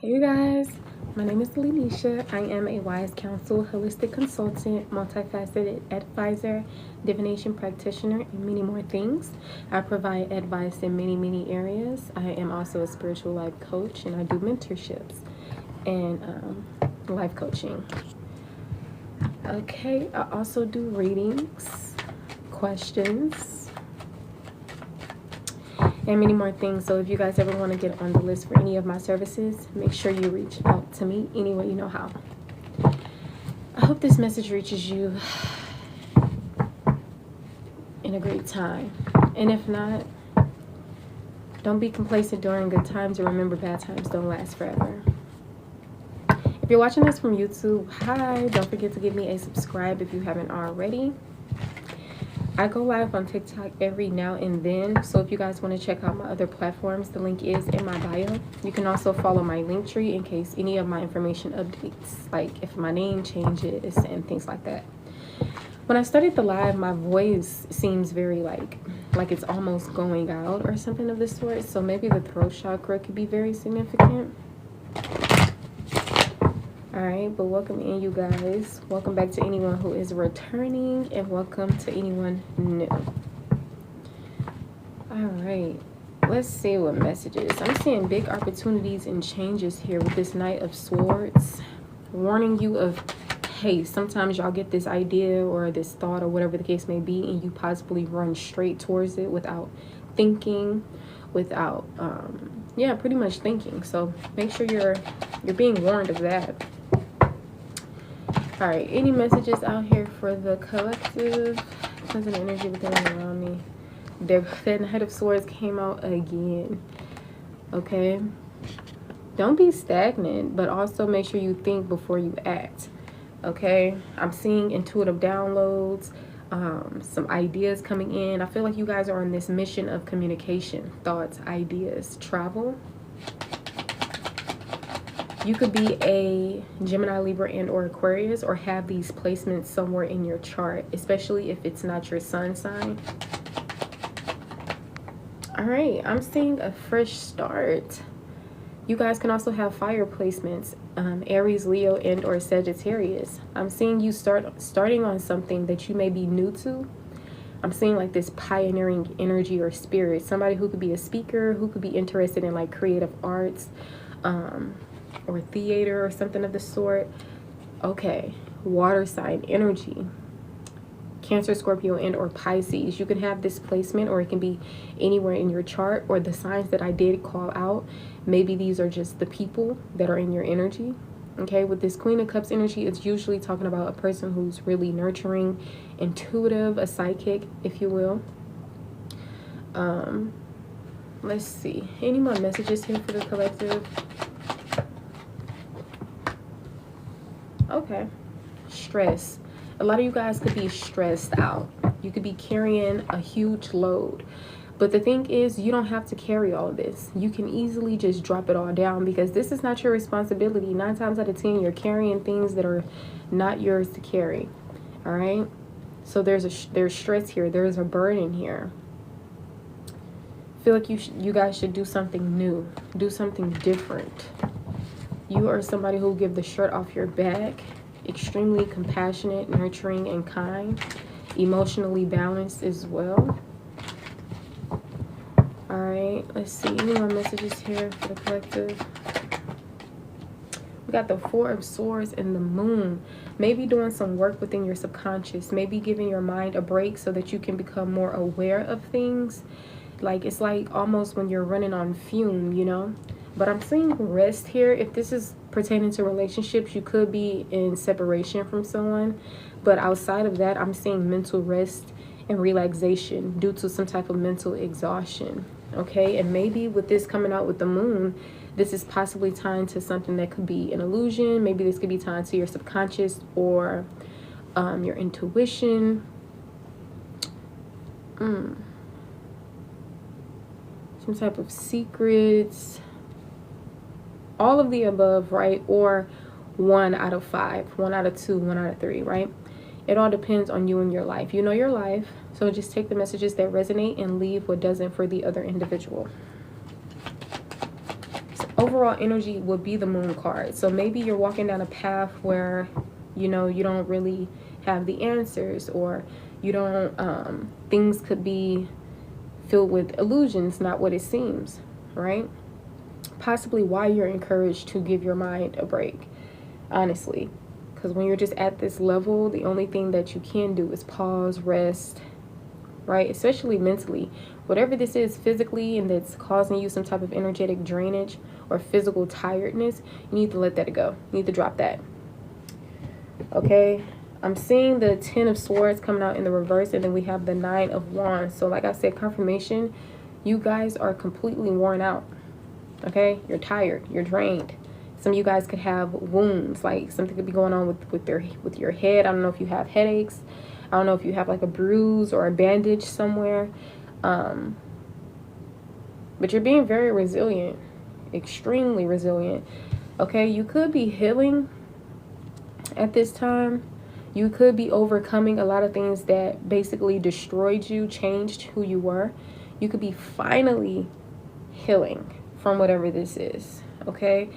Hey you guys, my name is Lenisha. I am a wise counsel, holistic consultant, multifaceted advisor, divination practitioner, and many more things. I provide advice in many areas. I am also a spiritual life coach and I do mentorships and life coaching. Okay, I also do readings, questions, and many more things. So if you guys ever want to get on the list for any of my services, make sure you reach out to me any way you know how. I hope this message reaches you in a great time. And if not, don't be complacent during good times, and remember bad times don't last forever. If you're watching this from YouTube, hi, don't forget to give me a subscribe if you haven't already. I go live on TikTok every now and then, so if you guys want to check out my other platforms, the link is in my bio. You can also follow my Linktree in case any of my information updates, like if my name changes and things like that. When I started the live, my voice seems very like it's almost going out or something of the sort, so maybe the throat chakra could be very significant. Alright, but welcome in, you guys. Welcome back to anyone who is returning, and welcome to anyone new. Alright, let's see what messages. I'm seeing big opportunities and changes here with this Knight of Swords, warning you of, hey, sometimes y'all get this idea or this thought or whatever the case may be, and you possibly run straight towards it without thinking, without pretty much thinking. So make sure you're being warned of that. All right, any messages out here for the collective? Present energy within and around me. That Knight of Swords came out again. Okay, don't be stagnant, but also make sure you think before you act. Okay, I'm seeing intuitive downloads, some ideas coming in. I feel like you guys are on this mission of communication, thoughts, ideas, travel. You could be a Gemini, Libra, and or Aquarius, or have these placements somewhere in your chart, especially if it's not your sun sign. All right, I'm seeing a fresh start. You guys can also have fire placements, Aries, Leo, and or Sagittarius. I'm seeing you starting on something that you may be new to. I'm seeing like this pioneering energy or spirit. Somebody who could be a speaker, who could be interested in like creative arts, or theater or something of the sort. Okay, water sign energy, Cancer, Scorpio, and or Pisces. You can have this placement, or it can be anywhere in your chart, or the signs that I did call out. Maybe these are just the people that are in your energy. Okay, with this Queen of Cups energy, it's usually talking about a person who's really nurturing, intuitive, a psychic, if you will. Let's see, any more messages here for the collective? Okay, stress. A lot of you guys could be stressed out. You could be carrying a huge load. But the thing is, you don't have to carry all of this. You can easily just drop it all down, because this is not your responsibility. 9 times out of 10, you're carrying things that are not yours to carry. All right? So there's stress here. There's a burden here. I feel like you guys should do something new. Do something different. You are somebody who will give the shirt off your back. Extremely compassionate, nurturing, and kind. Emotionally balanced as well. All right, let's see. Any more messages here for the collective? We got the Four of Swords and the Moon. Maybe doing some work within your subconscious. Maybe giving your mind a break so that you can become more aware of things. Like, it's like almost when you're running on fume, you know? But I'm seeing rest here. If this is pertaining to relationships, you could be in separation from someone. But outside of that, I'm seeing mental rest and relaxation due to some type of mental exhaustion. Okay, and maybe with this coming out with the moon, this is possibly tied to something that could be an illusion. Maybe this could be tied to your subconscious or your intuition. Some type of secrets. All of the above, right? Or 1 out of 5, 1 out of 2, 1 out of 3, right? It all depends on you and your life. You know your life, so just take the messages that resonate and leave what doesn't for the other individual. overall energy would be the Moon card. So maybe you're walking down a path where, you know, you don't really have the answers, or you don't, things could be filled with illusions, not what it seems, right? Possibly why you're encouraged to give your mind a break, honestly. Because when you're just at this level, the only thing that you can do is pause, rest, right? Especially mentally. Whatever this is physically and that's causing you some type of energetic drainage or physical tiredness, you need to let that go. You need to drop that. Okay? I'm seeing the 10 of Swords coming out in the reverse, and then we have the 9 of Wands. So like I said, confirmation, you guys are completely worn out. Okay? You're tired. You're drained. Some of you guys could have wounds, like something could be going on with your head. I don't know if you have headaches. I don't know if you have like a bruise or a bandage somewhere. But you're being very resilient, extremely resilient. Okay, you could be healing at this time. You could be overcoming a lot of things that basically destroyed you, changed who you were. You could be finally healing from whatever this is. Okay,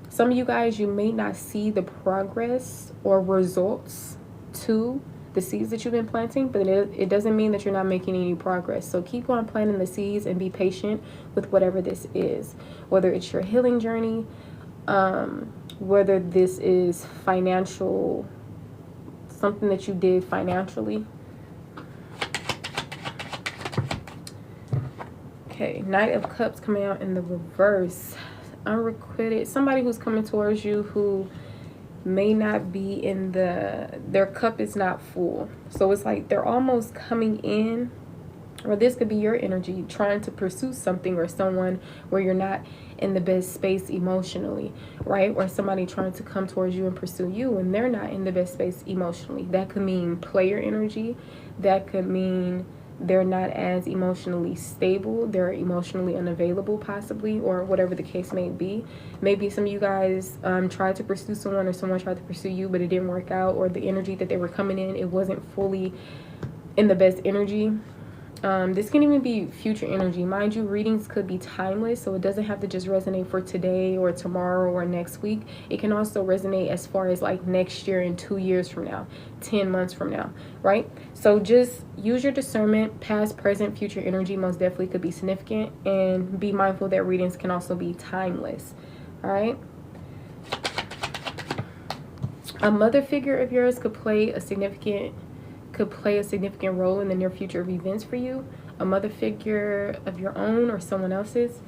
some of you guys, you may not see the progress or results to the seeds that you've been planting, but it doesn't mean that you're not making any progress. So keep on planting the seeds and be patient with whatever this is, whether it's your healing journey, whether this is financial, something that you did financially. Okay, Knight of Cups coming out in the reverse. Unrequited, somebody who's coming towards you who may not be in their cup is not full. So it's like they're almost coming in, or this could be your energy trying to pursue something or someone where you're not in the best space emotionally, right? Or somebody trying to come towards you and pursue you and they're not in the best space emotionally. That could mean player energy. That could mean they're not as emotionally stable, they're emotionally unavailable possibly, or whatever the case may be. Maybe some of you guys tried to pursue someone, or someone tried to pursue you, but it didn't work out, or the energy that they were coming in, it wasn't fully in the best energy. This can even be future energy. Mind you, readings could be timeless, so it doesn't have to just resonate for today or tomorrow or next week. It can also resonate as far as like next year and 2 years from now, 10 months from now, right? So just use your discernment. Past, present, future energy most definitely could be significant, and be mindful that readings can also be timeless. All right. A mother figure of yours could play a significant role in the near future of events for you. A mother figure of your own or someone else's.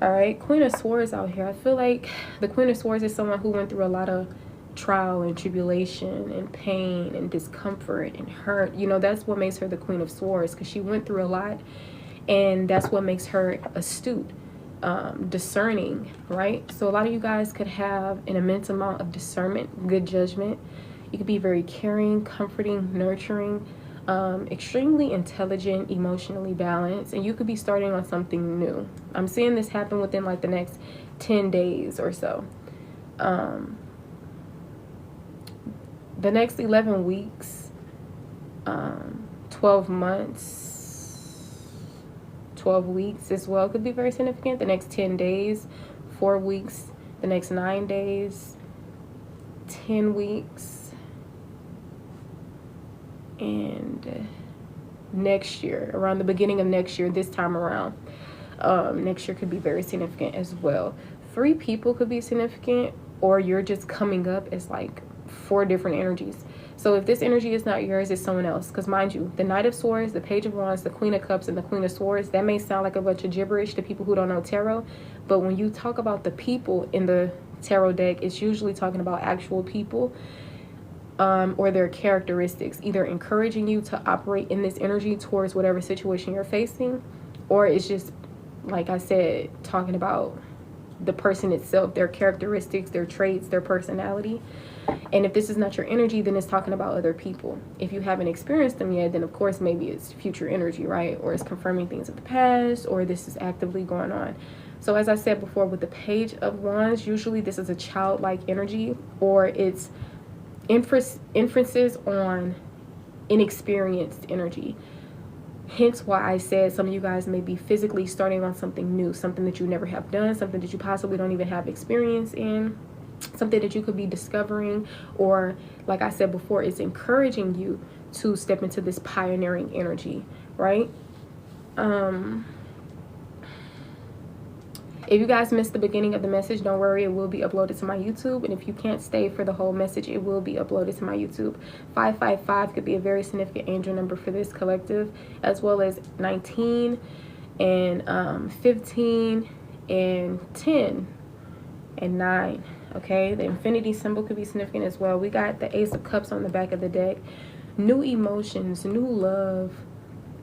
All right, Queen of Swords out here. I feel like the Queen of Swords is someone who went through a lot of trial and tribulation and pain and discomfort and hurt. You know, that's what makes her the Queen of Swords, because she went through a lot, and that's what makes her astute, discerning, right? So a lot of you guys could have an immense amount of discernment, good judgment. You could be very caring, comforting, nurturing, extremely intelligent, emotionally balanced, and you could be starting on something new. I'm seeing this happen within like the next 10 days or so. The next 11 weeks, 12 months, 12 weeks as well could be very significant. The next 10 days, 4 weeks, the next 9 days, 10 weeks, and next year, around the beginning of next year, this time around, next year could be very significant as well. 3 people could be significant, or you're just coming up as like 4 different energies. So if this energy is not yours, it's someone else. Because mind you, the Knight of Swords, the Page of Wands, the Queen of Cups, and the Queen of Swords, that may sound like a bunch of gibberish to people who don't know tarot, but when you talk about the people in the tarot deck, it's usually talking about actual people, or their characteristics, either encouraging you to operate in this energy towards whatever situation you're facing, or it's just, like I said, talking about the person itself, their characteristics, their traits, their personality. And if this is not your energy, then it's talking about other people. If you haven't experienced them yet, then of course maybe it's future energy, right? Or it's confirming things of the past, or this is actively going on. So as I said before, with the Page of Wands, usually this is a childlike energy, or it's inferences on inexperienced energy. Hence why I said some of you guys may be physically starting on something new, something that you never have done, something that you possibly don't even have experience in, something that you could be discovering, or like I said before, it's encouraging you to step into this pioneering energy, right? If you guys missed the beginning of the message, don't worry, it will be uploaded to my YouTube. And if you can't stay for the whole message, it will be uploaded to my YouTube. 555 could be a very significant angel number for this collective, as well as 19 and 15 and 10 and 9. Okay, the infinity symbol could be significant as well. We got the Ace of Cups on the back of the deck. New emotions, new love,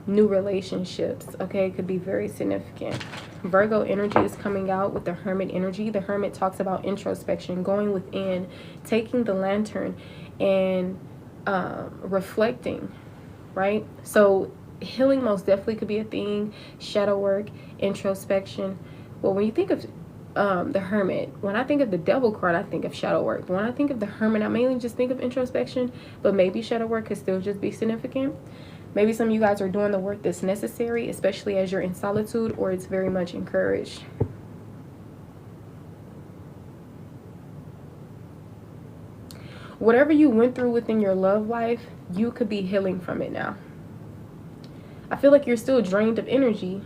new relationships, okay, could be very significant. Virgo energy is coming out with the Hermit energy. The Hermit talks about introspection, going within, taking the lantern and reflecting, right? So healing most definitely could be a thing. Shadow work, introspection. Well, when you think of the Hermit, when I think of the Devil card, I think of shadow work. But when I think of the Hermit, I mainly just think of introspection, but maybe shadow work could still just be significant. Maybe some of you guys are doing the work that's necessary, especially as you're in solitude, or it's very much encouraged. Whatever you went through within your love life, you could be healing from it now. I feel like you're still drained of energy,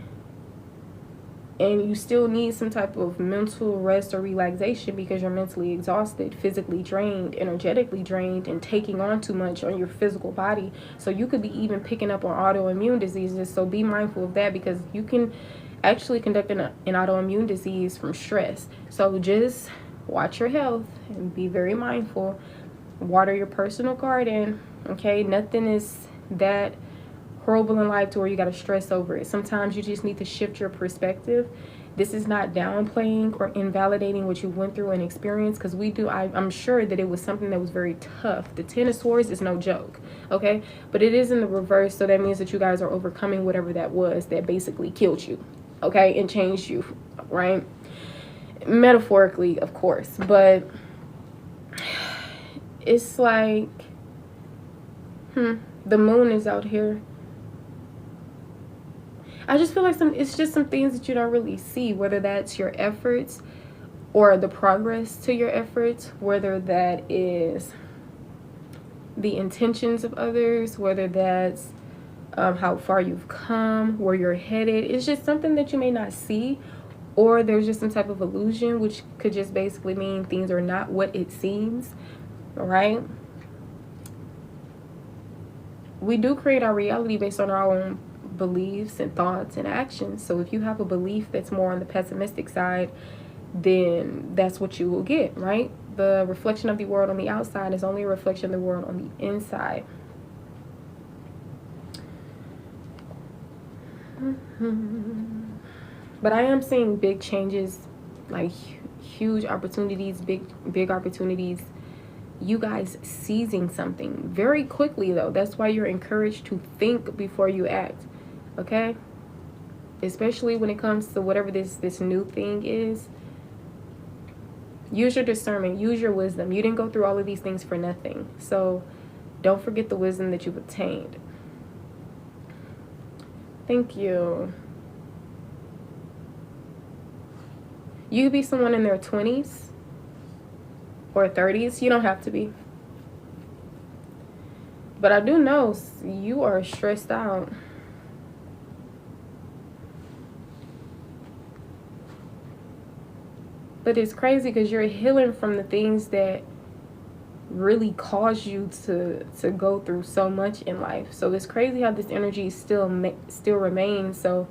and you still need some type of mental rest or relaxation because you're mentally exhausted, physically drained, energetically drained, and taking on too much on your physical body. So you could be even picking up on autoimmune diseases. So be mindful of that, because you can actually conduct an autoimmune disease from stress. So just watch your health and be very mindful. Water your personal garden, okay? Nothing is that horrible in life to where you got to stress over it. Sometimes you just need to shift your perspective. This is not downplaying or invalidating what you went through and experienced, because I'm sure that it was something that was very tough. The Ten of Swords is no joke, okay? But it is in the reverse, so that means that you guys are overcoming whatever that was that basically killed you, okay, and changed you, right? Metaphorically, of course, but it's like, the moon is out here. I just feel like it's just some things that you don't really see, whether that's your efforts or the progress to your efforts, whether that is the intentions of others, whether that's how far you've come, where you're headed. It's just something that you may not see, or there's just some type of illusion, which could just basically mean things are not what it seems, right? We do create our reality based on our own beliefs and thoughts and actions. So if you have a belief that's more on the pessimistic side, then that's what you will get, right? The reflection of the world on the outside is only a reflection of the world on the inside. But I am seeing big changes, like huge opportunities, big opportunities. You guys seizing something very quickly, though. That's why you're encouraged to think before you act, okay? Especially when it comes to whatever this new thing is. Use your discernment, use your wisdom. You didn't go through all of these things for nothing. So don't forget the wisdom that you've obtained. Thank you. You could be someone in their 20s or 30s. You don't have to be. But I do know you are stressed out. But it's crazy because you're healing from the things that really caused you to go through so much in life. So it's crazy how this energy still remains. So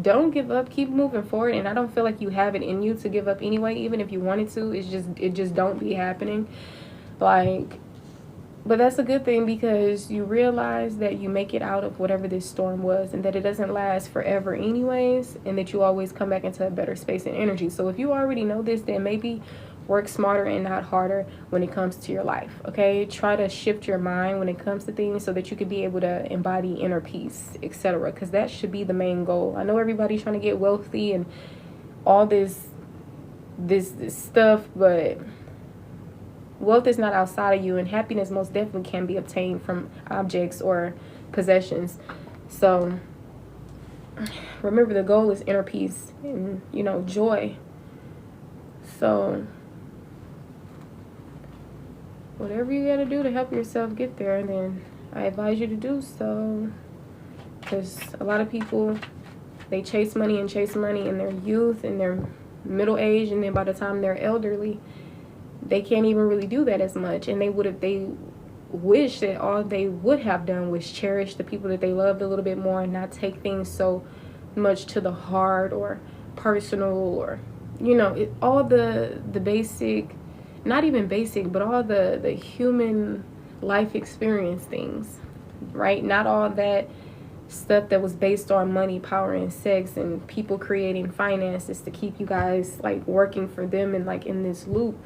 don't give up, keep moving forward. And I don't feel like you have it in you to give up anyway, even if you wanted to. It just don't be happening. But that's a good thing, because you realize that you make it out of whatever this storm was, and that it doesn't last forever anyways, and that you always come back into a better space and energy. So if you already know this, then maybe work smarter and not harder when it comes to your life, okay? Try to shift your mind when it comes to things so that you can be able to embody inner peace, etc., because that should be the main goal. I know everybody's trying to get wealthy and all this stuff, but wealth is not outside of you, and happiness most definitely can be obtained from objects or possessions. So remember, the goal is inner peace and, you know, joy. So whatever you got to do to help yourself get there, then I advise you to do so. Because a lot of people, they chase money in their youth, in their middle age, and then by the time they're elderly, they can't even really do that as much. And they wish that all they would have done was cherish the people that they loved a little bit more, and not take things so much to the heart or personal, or, you know, all the basic, not even basic, but all the human life experience things, right? Not all that stuff that was based on money, power, and sex, and people creating finances to keep you guys like working for them and like in this loop.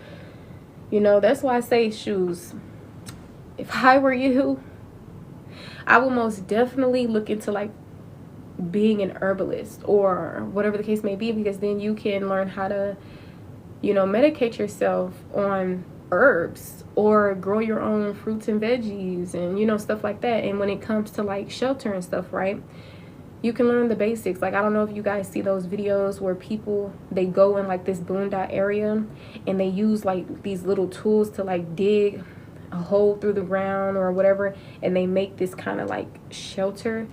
You know, that's why I say, shoes, if I were you, I would most definitely look into like being an herbalist or whatever the case may be, because then you can learn how to, you know, medicate yourself on herbs, or grow your own fruits and veggies, and, you know, stuff like that. And when it comes to like shelter and stuff, right, you can learn the basics. Like, I don't know if you guys see those videos where people, they go in like this boondock area and they use like these little tools to like dig a hole through the ground or whatever, and they make this kind of like shelter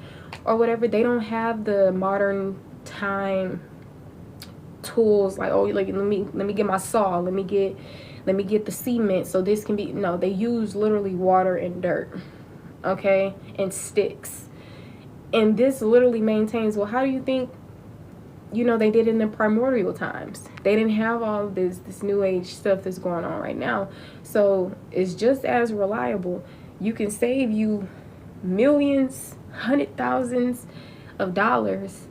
or whatever. They don't have the modern time tools like, oh, like, let me get my saw, let me get the cement so this can be, no, they use literally water and dirt, okay, and sticks. And this literally maintains, well, how do you think, you know, they did in the primordial times? They didn't have all of this new age stuff that's going on right now. So it's just as reliable. You can save you millions, hundred thousands of dollars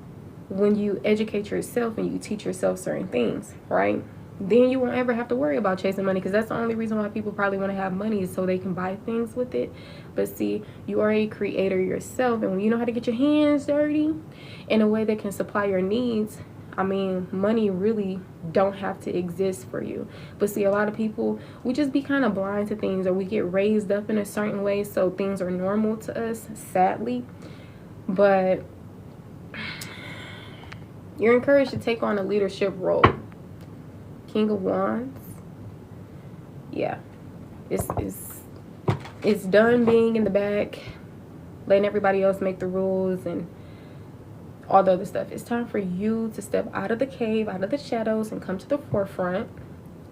when you educate yourself and you teach yourself certain things, right? Then you won't ever have to worry about chasing money, because that's the only reason why people probably want to have money, is so they can buy things with it. But see, you are a creator yourself, and when you know how to get your hands dirty in a way that can supply your needs, I mean, money really don't have to exist for you. But see, a lot of people, we just be kind of blind to things, or we get raised up in a certain way, so things are normal to us, sadly. But you're encouraged to take on a leadership role. King of Wands. Yeah. It's done being in the back, letting everybody else make the rules and all the other stuff. It's time for you to step out of the cave, out of the shadows, and come to the forefront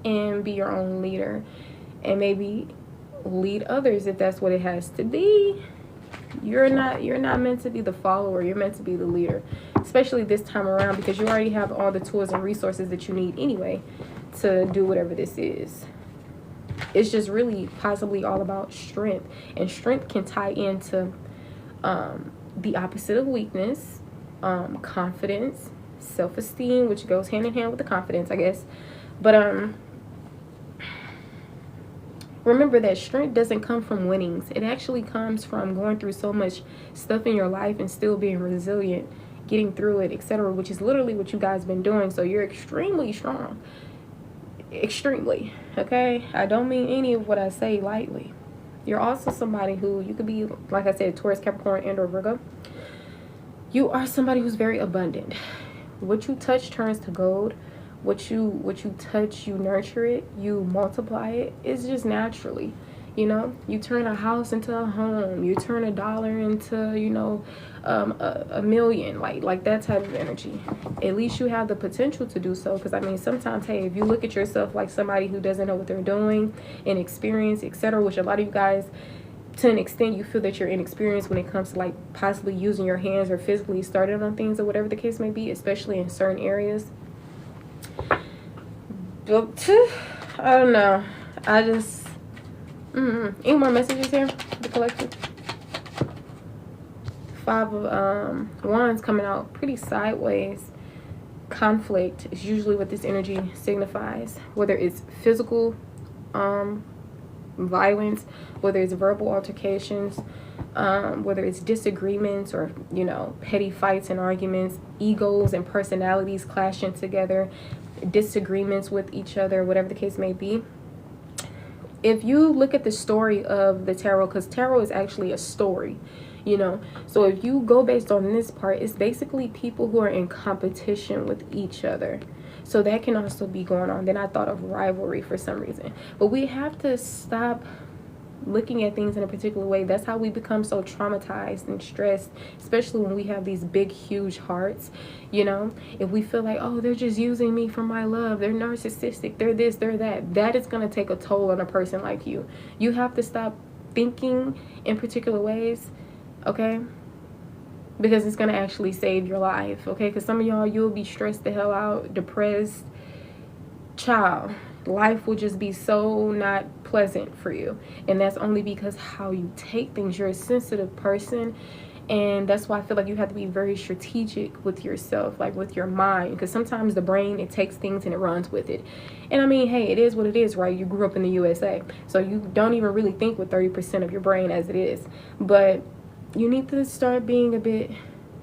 and be your own leader, and maybe lead others if that's what it has to be. You're not meant to be the follower, you're meant to be the leader, especially this time around, because you already have all the tools and resources that you need anyway to do whatever this is. It's just really possibly all about strength, and strength can tie into the opposite of weakness, confidence, self-esteem, which goes hand in hand with the confidence, I guess. But remember that strength doesn't come from winnings. It actually comes from going through so much stuff in your life and still being resilient, getting through it, etc., which is literally what you guys been doing. So you're extremely strong. Extremely. Okay? I don't mean any of what I say lightly. You're also somebody who, you could be, like I said, Taurus, Capricorn, and or Virgo. You are somebody who's very abundant. What you touch turns to gold. What you touch, you nurture it, you multiply it. It's just naturally, you know. You turn a house into a home. You turn $1 into, you know, a million, like that type of energy. At least you have the potential to do so. Because I mean, sometimes, hey, if you look at yourself like somebody who doesn't know what they're doing, inexperienced, etc., which a lot of you guys, to an extent, you feel that you're inexperienced when it comes to like possibly using your hands or physically starting on things or whatever the case may be, especially in certain areas. I don't know. I just any more messages here? The collective. 5 of Wands coming out pretty sideways. Conflict is usually what this energy signifies, whether it's physical violence, whether it's verbal altercations, whether it's disagreements, or, you know, petty fights and arguments, egos and personalities clashing together, disagreements with each other, whatever the case may be. if you look at the story of the tarot, because tarot is actually a story, you know, so if you go based on this part, it's basically people who are in competition with each other. So that can also be going on. Then I thought of rivalry for some reason. But we have to stop looking at things in a particular way. That's how we become so traumatized and stressed, especially when we have these big, huge hearts. You know, if we feel like, oh, they're just using me for my love, they're narcissistic, they're this, they're that, that is going to take a toll on a person like you. You have to stop thinking in particular ways, okay? Because it's going to actually save your life, okay? Because some of y'all, you'll be stressed the hell out, depressed. Child, life will just be so not pleasant for you. And that's only because how you take things. You're a sensitive person. And that's why I feel like you have to be very strategic with yourself, like with your mind. Because sometimes the brain, it takes things and it runs with it. And I mean, hey, it is what it is, right? You grew up in the USA. So you don't even really think with 30% of your brain as it is. But you need to start being a bit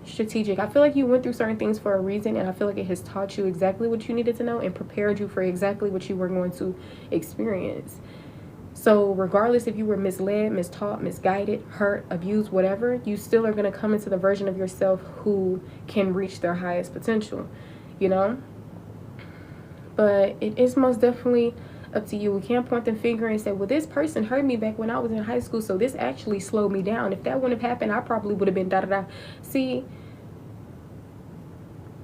strategic. I feel like you went through certain things for a reason, and I feel like it has taught you exactly what you needed to know and prepared you for exactly what you were going to experience. So regardless if you were misled, mistaught, misguided, hurt, abused, whatever, you still are going to come into the version of yourself who can reach their highest potential, you know? But it is most definitely up to you. We can't point the finger and say, well, this person hurt me back when I was in high school, so this actually slowed me down. If that wouldn't have happened, I probably would have been da-da-da. See,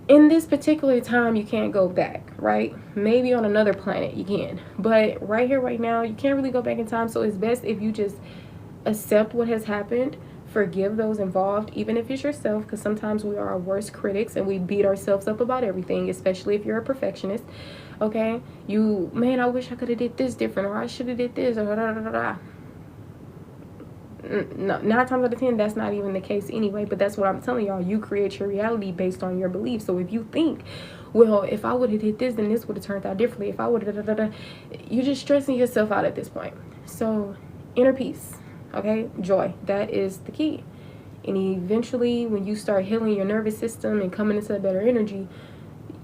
in this particular time, you can't go back, right? Maybe on another planet you can. But right here, right now, you can't really go back in time. So it's best if you just accept what has happened, forgive those involved, even if it's yourself, because sometimes we are our worst critics and we beat ourselves up about everything, especially if you're a perfectionist. Okay, man, I wish I could have did this different, or I should have did this, or da, da, da, da. No, 9 times out of 10, that's not even the case anyway. But that's what I'm telling y'all. You create your reality based on your beliefs. So if you think, well, if I would have did this, then this would have turned out differently. If I would have, you're just stressing yourself out at this point. So inner peace, okay, joy, that is the key. And eventually, when you start healing your nervous system and coming into a better energy,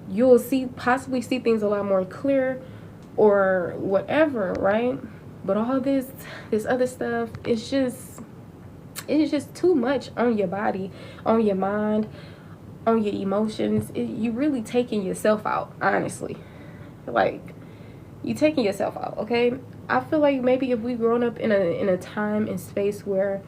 you'll possibly see things a lot more clear or whatever, right? But all this other stuff, it's just too much on your body, on your mind, on your emotions. You really taking yourself out, honestly. Like, you taking yourself out, okay? I feel like maybe if we grown up in a time and space where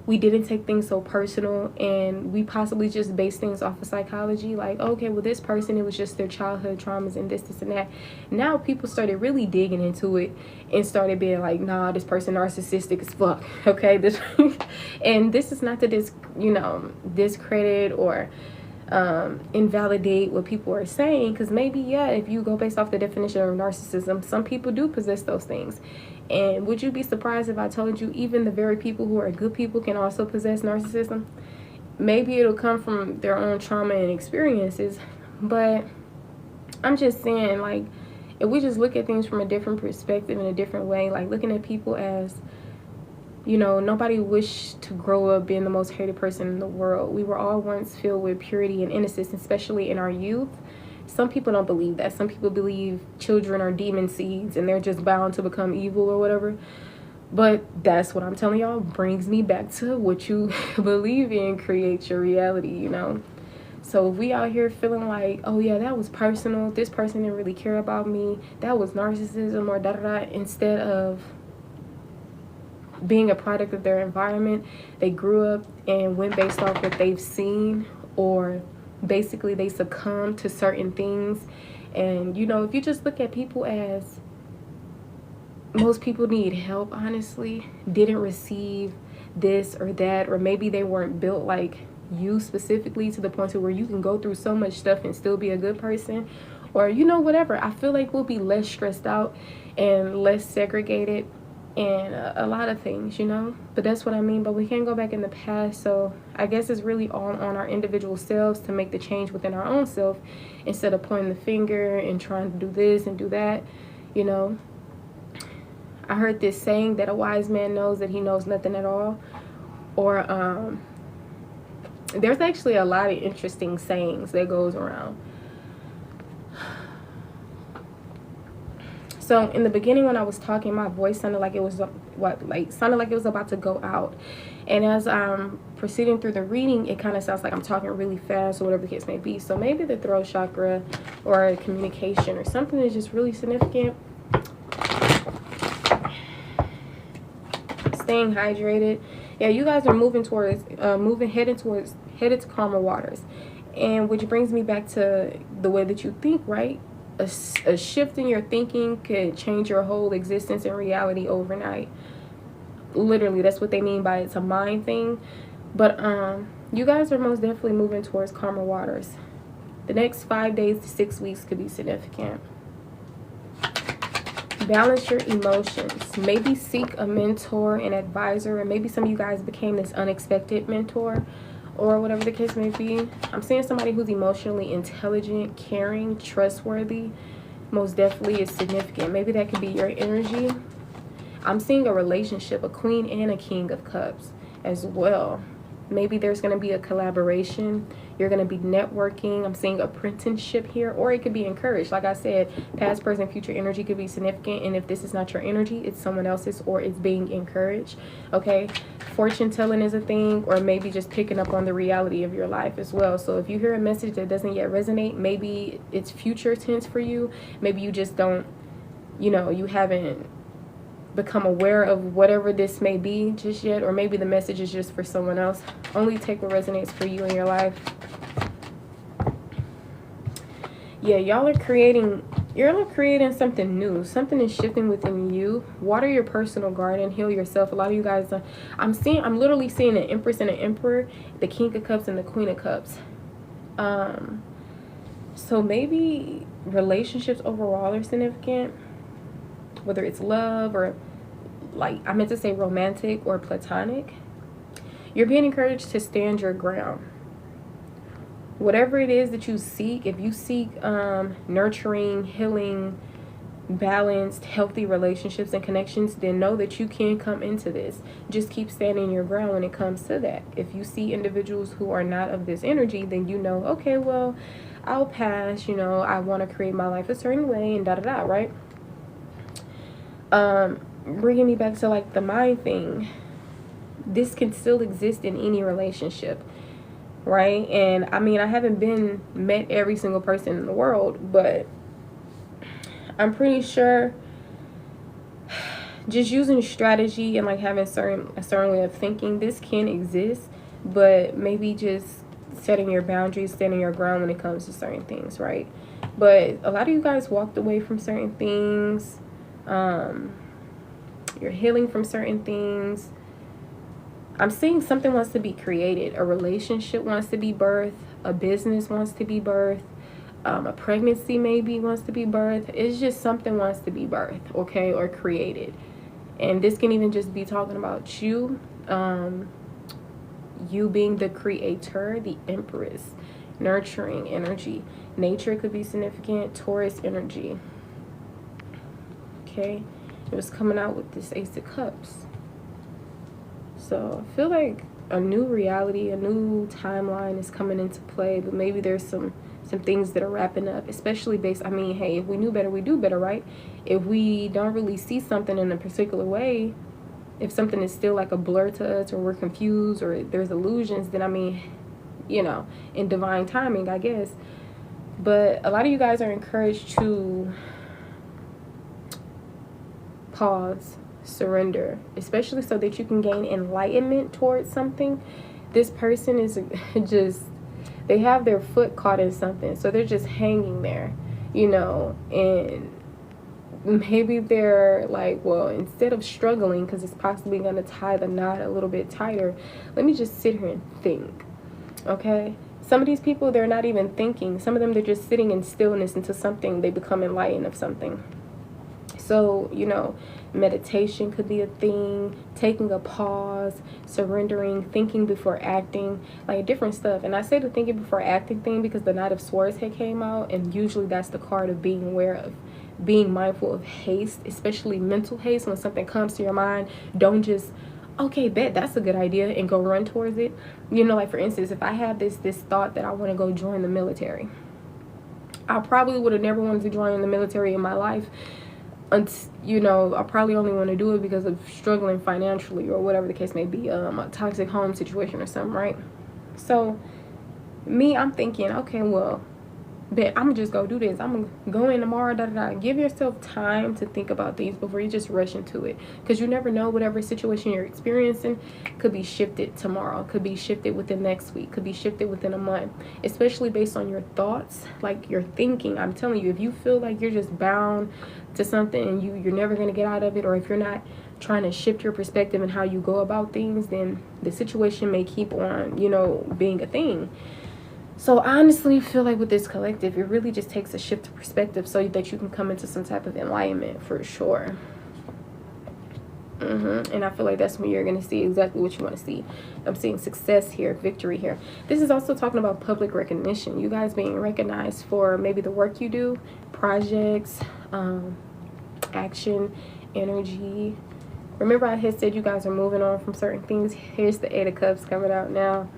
we didn't take things so personal and we possibly just base things off of psychology, like, okay, well, this person, it was just their childhood traumas and this and that. Now people started really digging into it and started being like, nah, this person narcissistic as fuck, okay? This and this is not to discredit or invalidate what people are saying, because maybe, yeah, if you go based off the definition of narcissism, some people do possess those things. And would you be surprised if I told you even the very people who are good people can also possess narcissism? Maybe it'll come from their own trauma and experiences, but I'm just saying, like, if we just look at things from a different perspective, in a different way, like looking at people as, you know, nobody wished to grow up being the most hated person in the world. We were all once filled with purity and innocence, especially in our youth. Some people don't believe that. Some people believe children are demon seeds and they're just bound to become evil or whatever. But that's what I'm telling y'all, brings me back to what you believe in creates your reality, you know? So if we out here feeling like, oh yeah, that was personal, this person didn't really care about me, that was narcissism or da-da-da, instead of being a product of their environment, they grew up and went based off what they've seen, or basically they succumb to certain things. And you know, if you just look at people as, most people need help, honestly, didn't receive this or that, or maybe they weren't built like you specifically to the point to where you can go through so much stuff and still be a good person, or you know, whatever. I feel like we'll be less stressed out and less segregated and a lot of things, you know. But that's what I mean. But we can't go back in the past. So I guess it's really all on our individual selves to make the change within our own self, instead of pointing the finger and trying to do this and do that, you know. I heard this saying that a wise man knows that he knows nothing at all. Or there's actually a lot of interesting sayings that goes around. So in the beginning when I was talking, my voice sounded like it was sounded like it was about to go out. And as I'm proceeding through the reading, it kind of sounds like I'm talking really fast or whatever the case may be. So maybe the throat chakra or communication or something is just really significant. Staying hydrated. Yeah, you guys are moving towards headed to calmer waters. And which brings me back to the way that you think, right? A shift in your thinking could change your whole existence and reality overnight. Literally, that's what they mean by it's a mind thing. But you guys are most definitely moving towards calmer waters. The next 5 days to 6 weeks could be significant. Balance your emotions. Maybe seek a mentor, an advisor, and maybe some of you guys became this unexpected mentor or whatever the case may be. I'm seeing somebody who's emotionally intelligent, caring, trustworthy. Most definitely is significant. Maybe that could be your energy. I'm seeing a relationship, a queen and a king of cups as well. Maybe there's going to be a collaboration. You're going to be networking. I'm seeing apprenticeship here, or it could be encouraged. Like I said, past, present, future energy could be significant. And if this is not your energy, it's someone else's, or it's being encouraged. Okay. Fortune telling is a thing, or maybe just picking up on the reality of your life as well. So if you hear a message that doesn't yet resonate, maybe it's future tense for you. Maybe you just don't, you haven't become aware of whatever this may be just yet, or maybe the message is just for someone else. Only take what resonates for you in your life. Yeah, y'all are creating something new. Something is shifting within you. Water your personal garden, heal yourself. A lot of you guys I'm literally seeing an Empress and an Emperor, the King of Cups and the Queen of Cups. So maybe relationships overall are significant, whether it's love or, like, I meant to say romantic or platonic. You're being encouraged to stand your ground. Whatever it is that you seek, if you seek nurturing, healing, balanced, healthy relationships and connections, then know that you can come into this. Just keep standing your ground when it comes to that. If you see individuals who are not of this energy, then okay, well, I'll pass, I want to create my life a certain way and da-da-da, right? Bringing me back to like the mind thing, this can still exist in any relationship, right? And I mean, I haven't met every single person in the world, but I'm pretty sure just using strategy and like having a certain way of thinking, this can exist. But maybe just setting your boundaries, standing your ground when it comes to certain things, right? But a lot of you guys walked away from certain things. You're healing from certain things. I'm seeing something wants to be created. A relationship wants to be birthed. A business wants to be birthed. A pregnancy maybe wants to be birthed. It's just something wants to be birthed, okay, or created. And this can even just be talking about you. You being the creator, the Empress, nurturing energy. Nature could be significant. Taurus energy. Okay. It was coming out with this Ace of Cups. So I feel like a new reality, a new timeline is coming into play, but maybe there's some things that are wrapping up, especially hey, if we knew better, we do better, right? If we don't really see something in a particular way, if something is still like a blur to us, or we're confused, or there's illusions, then in divine timing, I guess. But a lot of you guys are encouraged to pause, surrender, especially so that you can gain enlightenment towards something. This person is they have their foot caught in something, so they're just hanging there, and maybe they're like, well, instead of struggling, because it's possibly going to tie the knot a little bit tighter, let me just sit here and think. Okay, some of these people, they're not even thinking. Some of them, they're just sitting in stillness until they become enlightened of something. So, meditation could be a thing, taking a pause, surrendering, thinking before acting, like different stuff. And I say the thinking before acting thing because the Knight of Swords had came out, and usually that's the card of being aware of, being mindful of haste, especially mental haste. When something comes to your mind, don't just, okay, bet that's a good idea, and go run towards it. Like for instance, if I have this thought that I want to go join the military, I probably would have never wanted to join the military in my life you know, I probably only want to do it because of struggling financially or whatever the case may be, a toxic home situation or something, right? So me, I'm thinking, okay, well, but I'm gonna just go do this. I'm gonna go in tomorrow. Give yourself time to think about things before you just rush into it, because you never know. Whatever situation you're experiencing could be shifted tomorrow, could be shifted within next week, could be shifted within a month, especially based on your thoughts, like your thinking. I'm telling you, if you feel like you're just bound to something and you're never gonna get out of it, or if you're not trying to shift your perspective and how you go about things, then the situation may keep on, you know, being a thing. So I honestly feel like with this collective, it really just takes a shift of perspective so that you can come into some type of enlightenment for sure. And I feel like that's when you're going to see exactly what you want to see. I'm seeing success here, victory here. This is also talking about public recognition. You guys being recognized for maybe the work you do, projects, action, energy. Remember I had said you guys are moving on from certain things. Here's the Eight of Cups coming out now.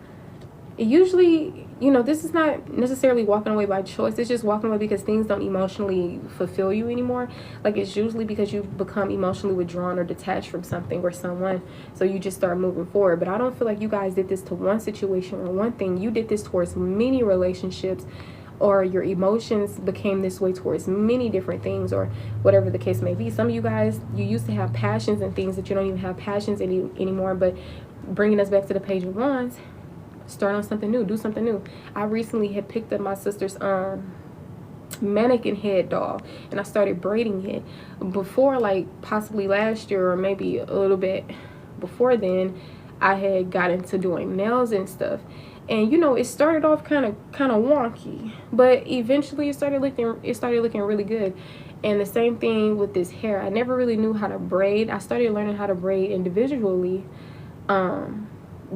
Usually, you know, this is not necessarily walking away by choice. It's just walking away because things don't emotionally fulfill you anymore. Like, it's usually because you've become emotionally withdrawn or detached from something or someone, so you just start moving forward. But I don't feel like you guys did this to one situation or one thing. You did this towards many relationships, or your emotions became this way towards many different things, or whatever the case may be. Some of you guys, you used to have passions and things that you don't even have passions anymore. But bringing us back to the Page of Wands, start on something new, do something new. I recently had picked up my sister's mannequin head doll, and I started braiding it. Before, like possibly last year or maybe a little bit before then, I had got into doing nails and stuff. And you know, it started off kind of wonky, but eventually it started looking really good. And the same thing with this hair. I never really knew how to braid. I started learning how to braid individually,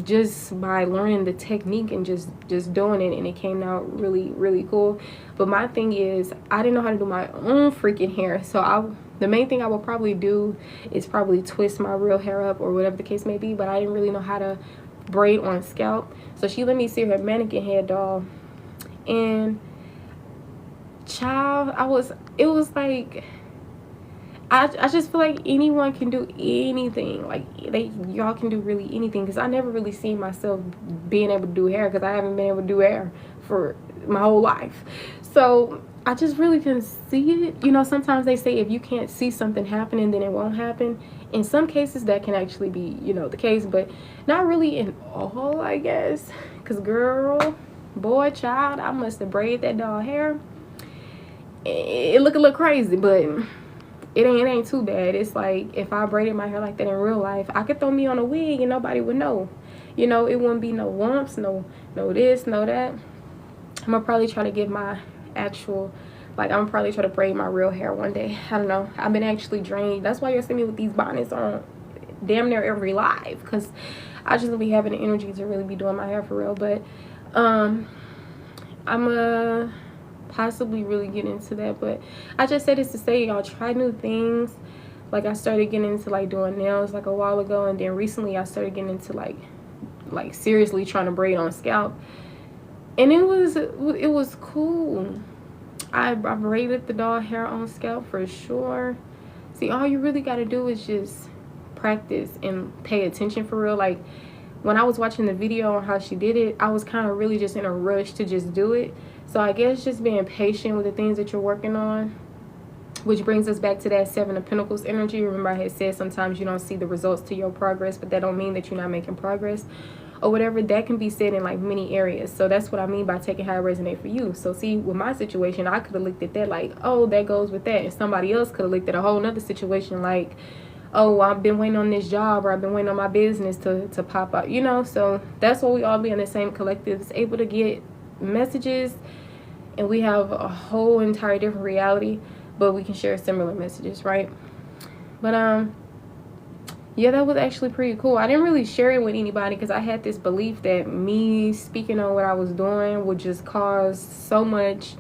just by learning the technique and just doing it, and it came out really cool. But my thing is, I didn't know how to do my own freaking hair, so the main thing I will probably do is probably twist my real hair up or whatever the case may be. But I didn't really know how to braid on scalp, so she let me see her mannequin head doll, and child, it was like, I just feel like anyone can do anything. Like, y'all can do really anything, because I never really seen myself being able to do hair, because I haven't been able to do hair for my whole life. So I just really couldn't see it. You know, sometimes they say if you can't see something happening, then it won't happen. In some cases that can actually be, you know, the case, but not really in all, I guess. Because girl, boy, child, I must have braided that doll hair. It looked a little crazy, but it ain't too bad. It's like, if I braided my hair like that in real life, I could throw me on a wig and nobody would know. You know, it wouldn't be no lumps, no this, no that. I'm gonna probably try to get my actual, like, I'm gonna probably try to braid my real hair one day. I don't know. I've been actually drained. That's why you're seeing me with these bonnets on damn near every live, because I just don't be having the energy to really be doing my hair for real. But I'm possibly really get into that. But I just said this to say, y'all try new things. Like, I started getting into like doing nails like a while ago, and then recently I started getting into like seriously trying to braid on scalp, and it was cool. I braided the doll hair on scalp for sure. See, all you really got to do is just practice and pay attention for real. Like, when I was watching the video on how she did it, I was kind of really just in a rush to just do it. So I guess just being patient with the things that you're working on, which brings us back to that Seven of Pentacles energy. Remember, I had said sometimes you don't see the results to your progress, but that don't mean that you're not making progress or whatever. That can be said in like many areas. So that's what I mean by taking how it resonates for you. So see, with my situation, I could have looked at that like, oh, that goes with that. And somebody else could have looked at a whole nother situation like, oh, I've been waiting on this job, or I've been waiting on my business to pop up, you know. So that's why we all be in the same collective, is able to get messages, and we have a whole entire different reality, but we can share similar messages, right? But yeah, that was actually pretty cool. I didn't really share it with anybody because I had this belief that me speaking on what I was doing would just cause so much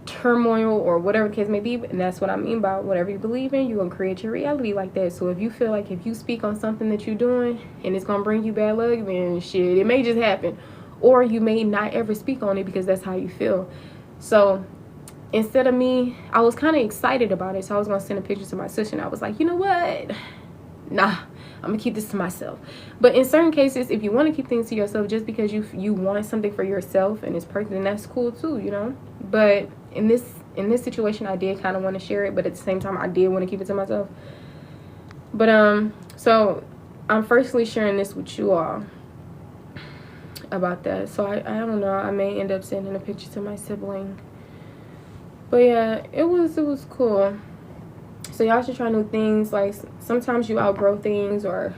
turmoil or whatever the case may be. And that's what I mean by whatever you believe in, you're gonna create your reality like that. So if you feel like if you speak on something that you're doing and it's gonna bring you bad luck, then shit, it may just happen. Or you may not ever speak on it because that's how you feel. So instead of me, I was kind of excited about it. So I was going to send a picture to my sister, and I was like, you know what? Nah, I'm gonna keep this to myself. But in certain cases, if you want to keep things to yourself just because you want something for yourself and it's perfect, then that's cool too, you know. But in this situation, I did kind of want to share it, but at the same time, I did want to keep it to myself. But so I'm firstly sharing this with you all about that. So I don't know, I may end up sending a picture to my sibling. But yeah, it was cool. So y'all should try new things. Like, sometimes you outgrow things, or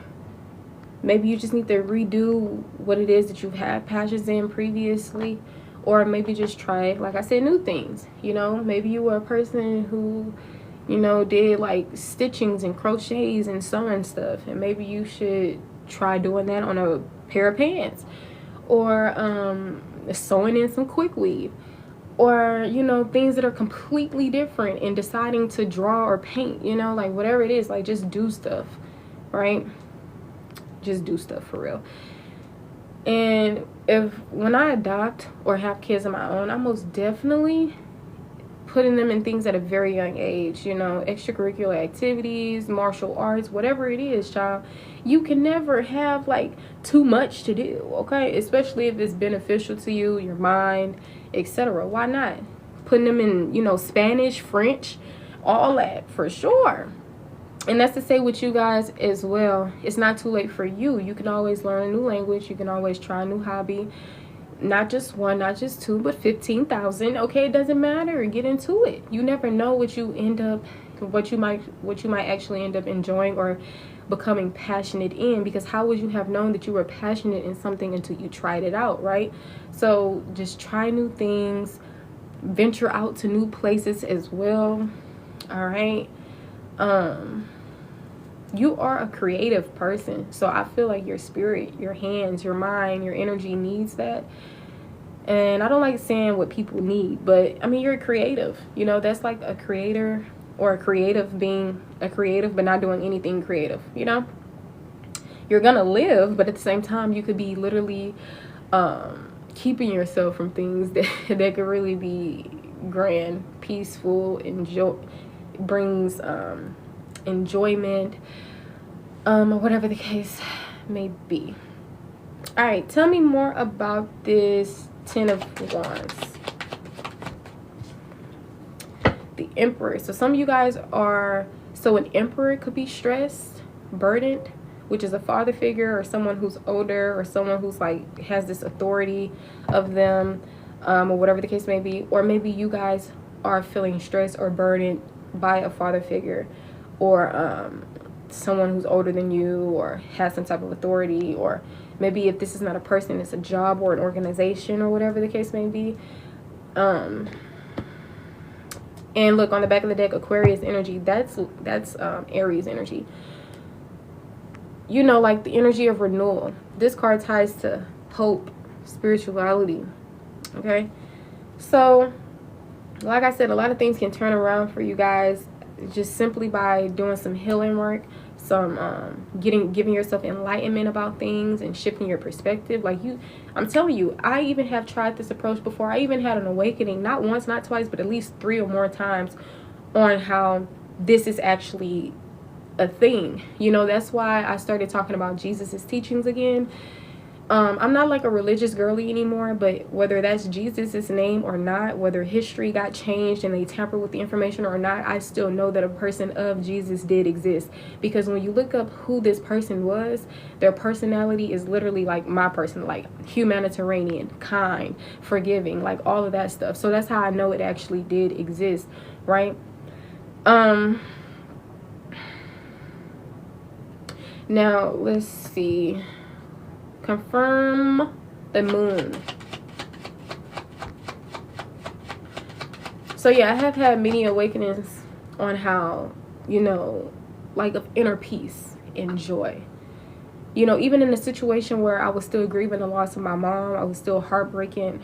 maybe you just need to redo what it is that you've had passions in previously, or maybe just try, like I said, new things. You know, maybe you were a person who, you know, did like stitchings and crochets and sewing stuff, and maybe you should try doing that on a pair of pants, or sewing in some quick weave, or, you know, things that are completely different, and deciding to draw or paint, you know, like whatever it is, like just do stuff, right? Just do stuff for real. And when I adopt or have kids of my own, I most definitely putting them in things at a very young age, you know, extracurricular activities, martial arts, whatever it is, child. You can never have like too much to do, okay? Especially if it's beneficial to you, your mind, etc. Why not? Putting them in, you know, Spanish, French, all that for sure. And that's to say with you guys as well, it's not too late for you. You can always learn a new language. You can always try a new hobby. Not just one, not just two, but 15,000. Okay, it doesn't matter. Get into it. You never know what you might actually end up enjoying or becoming passionate in, because how would you have known that you were passionate in something until you tried it out, right? So just try new things, venture out to new places as well. All right. You are a creative person, so I feel like your spirit, your hands, your mind, your energy needs that. And I don't like saying what people need, but I mean, you're a creative, you know. That's like a creator, or a creative being a creative but not doing anything creative, you know. You're gonna live, but at the same time, you could be literally keeping yourself from things that could really be grand, peaceful, brings enjoyment, or whatever the case may be. All right, tell me more about this 10 of Wands. The Emperor. So some of you guys are, so an Emperor could be stressed, burdened, which is a father figure or someone who's older, or someone who's like has this authority of them, or whatever the case may be. Or maybe you guys are feeling stressed or burdened by a father figure, or someone who's older than you, or has some type of authority. Or maybe if this is not a person, it's a job or an organization, or whatever the case may be. And look, on the back of the deck, Aquarius energy, that's Aries energy. You know, like the energy of renewal. This card ties to hope, spirituality. Okay, so like I said, a lot of things can turn around for you guys just simply by doing some healing work, some giving yourself enlightenment about things and shifting your perspective. Like, I'm telling you, I even have tried this approach before. I even had an awakening, not once, not twice, but at least 3 or more times, on how this is actually a thing. You know, that's why I started talking about Jesus's teachings again. I'm not like a religious girly anymore, but whether that's Jesus's name or not, whether history got changed and they tampered with the information or not, I still know that a person of Jesus did exist. Because when you look up who this person was, their personality is literally like my person, like humanitarian, kind, forgiving, like all of that stuff. So that's how I know it actually did exist, right? Now let's see. Confirm the moon. So yeah, I have had many awakenings on how, you know, like of inner peace and joy. You know, even in a situation where I was still grieving the loss of my mom, I was still heartbroken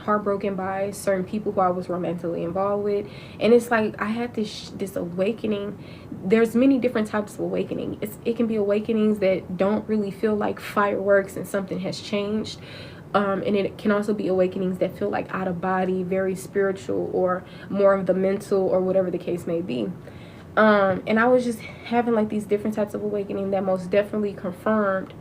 by certain people who I was romantically involved with. And it's like I had this awakening. There's many different types of awakening. It can be awakenings that don't really feel like fireworks and something has changed. And it can also be awakenings that feel like out of body, very spiritual, or more of the mental, or whatever the case may be. And I was just having like these different types of awakening that most definitely confirmed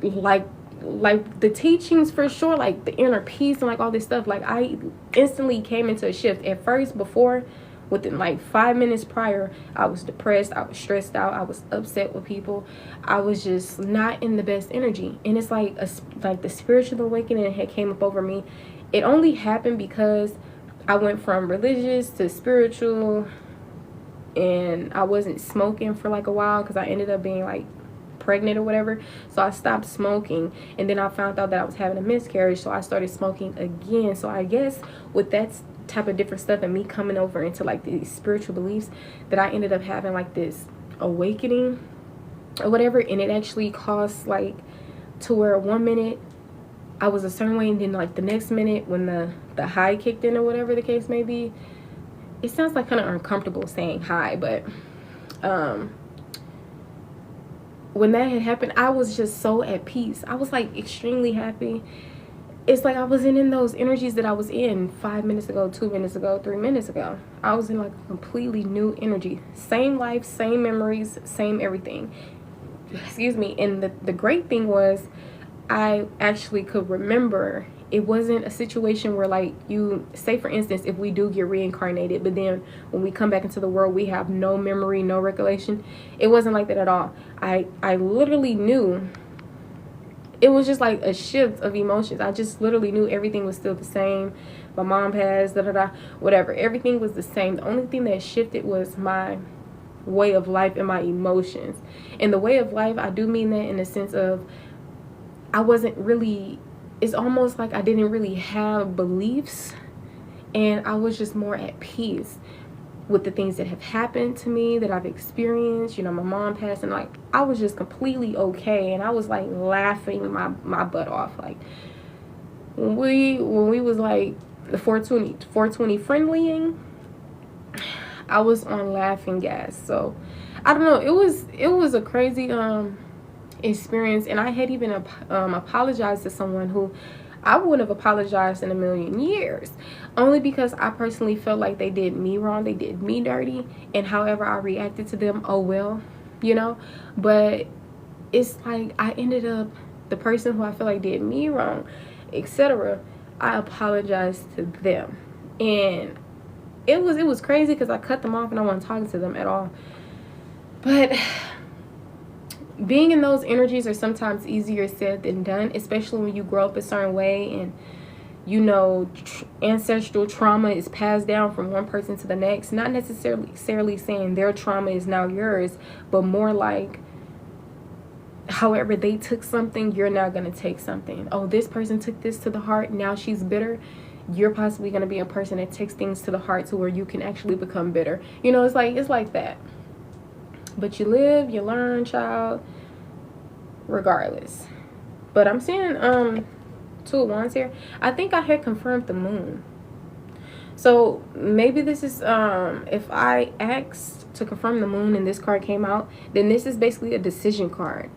like the teachings for sure, like the inner peace and like all this stuff. Like I instantly came into a shift. At first, before, within like 5 minutes prior, I was depressed, I was stressed out, I was upset with people, I was just not in the best energy. And it's like the spiritual awakening had came up over me. It only happened because I went from religious to spiritual, and I wasn't smoking for like a while because I ended up being like pregnant or whatever. So I stopped smoking, and then I found out that I was having a miscarriage, so I started smoking again. So I guess with that type of different stuff and me coming over into like these spiritual beliefs, that I ended up having like this awakening or whatever. And it actually caused like to where 1 minute I was a certain way, and then like the next minute when the high kicked in or whatever the case may be. It sounds like kind of uncomfortable saying high, but when that had happened, I was just so at peace. I was like extremely happy. It's like I wasn't in those energies that I was in 5 minutes ago, 2 minutes ago, 3 minutes ago. I was in like a completely new energy. Same life, same memories, same everything. Excuse me. And the great thing was I actually could remember. It wasn't a situation where, like, you say for instance, if we do get reincarnated, but then when we come back into the world we have no memory, no recollection. It wasn't like that at all. I literally knew. It was just like a shift of emotions. I just literally knew everything was still the same. My mom passed, whatever, everything was the same. The only thing that shifted was my way of life and my emotions. And the way of life, I do mean that in the sense of I wasn't really, it's almost like I didn't really have beliefs, and I was just more at peace with the things that have happened to me, that I've experienced. You know, my mom passed, and like I was just completely okay, and I was like laughing my butt off. Like when we was like the 420 friendlying, I was on laughing gas. So I don't know, it was a crazy experience. And I had even apologized to someone who I wouldn't have apologized in a million years, only because I personally felt like they did me wrong, they did me dirty, and however I reacted to them, oh well, you know. But it's like I ended up, the person who I feel like did me wrong, etc., I apologized to them. And it was crazy because I cut them off and I wasn't talking to them at all. But being in those energies are sometimes easier said than done, especially when you grow up a certain way, and you know, ancestral trauma is passed down from one person to the next. Not necessarily saying their trauma is now yours, but more like however they took something, you're now going to take something. Oh, this person took this to the heart, now she's bitter. You're possibly going to be a person that takes things to the heart to where you can actually become bitter. You know, it's like that. But you live, you learn, child, regardless. But I'm seeing two of wands here. I think I had confirmed the moon. So maybe this is if I asked to confirm the moon and this card came out, then this is basically a decision card,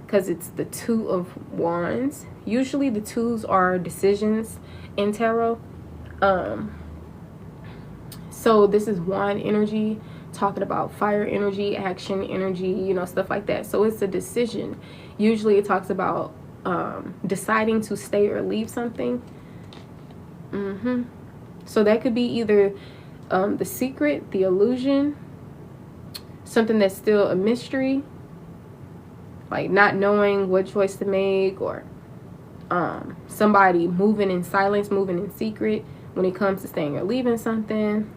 because it's the Two of Wands. Usually the twos are decisions in tarot. So this is wand energy, talking about fire energy, action energy, you know, stuff like that. So it's a decision. Usually it talks about deciding to stay or leave something. So that could be either the secret, the illusion, something that's still a mystery, like not knowing what choice to make, or somebody moving in silence, moving in secret when it comes to staying or leaving something.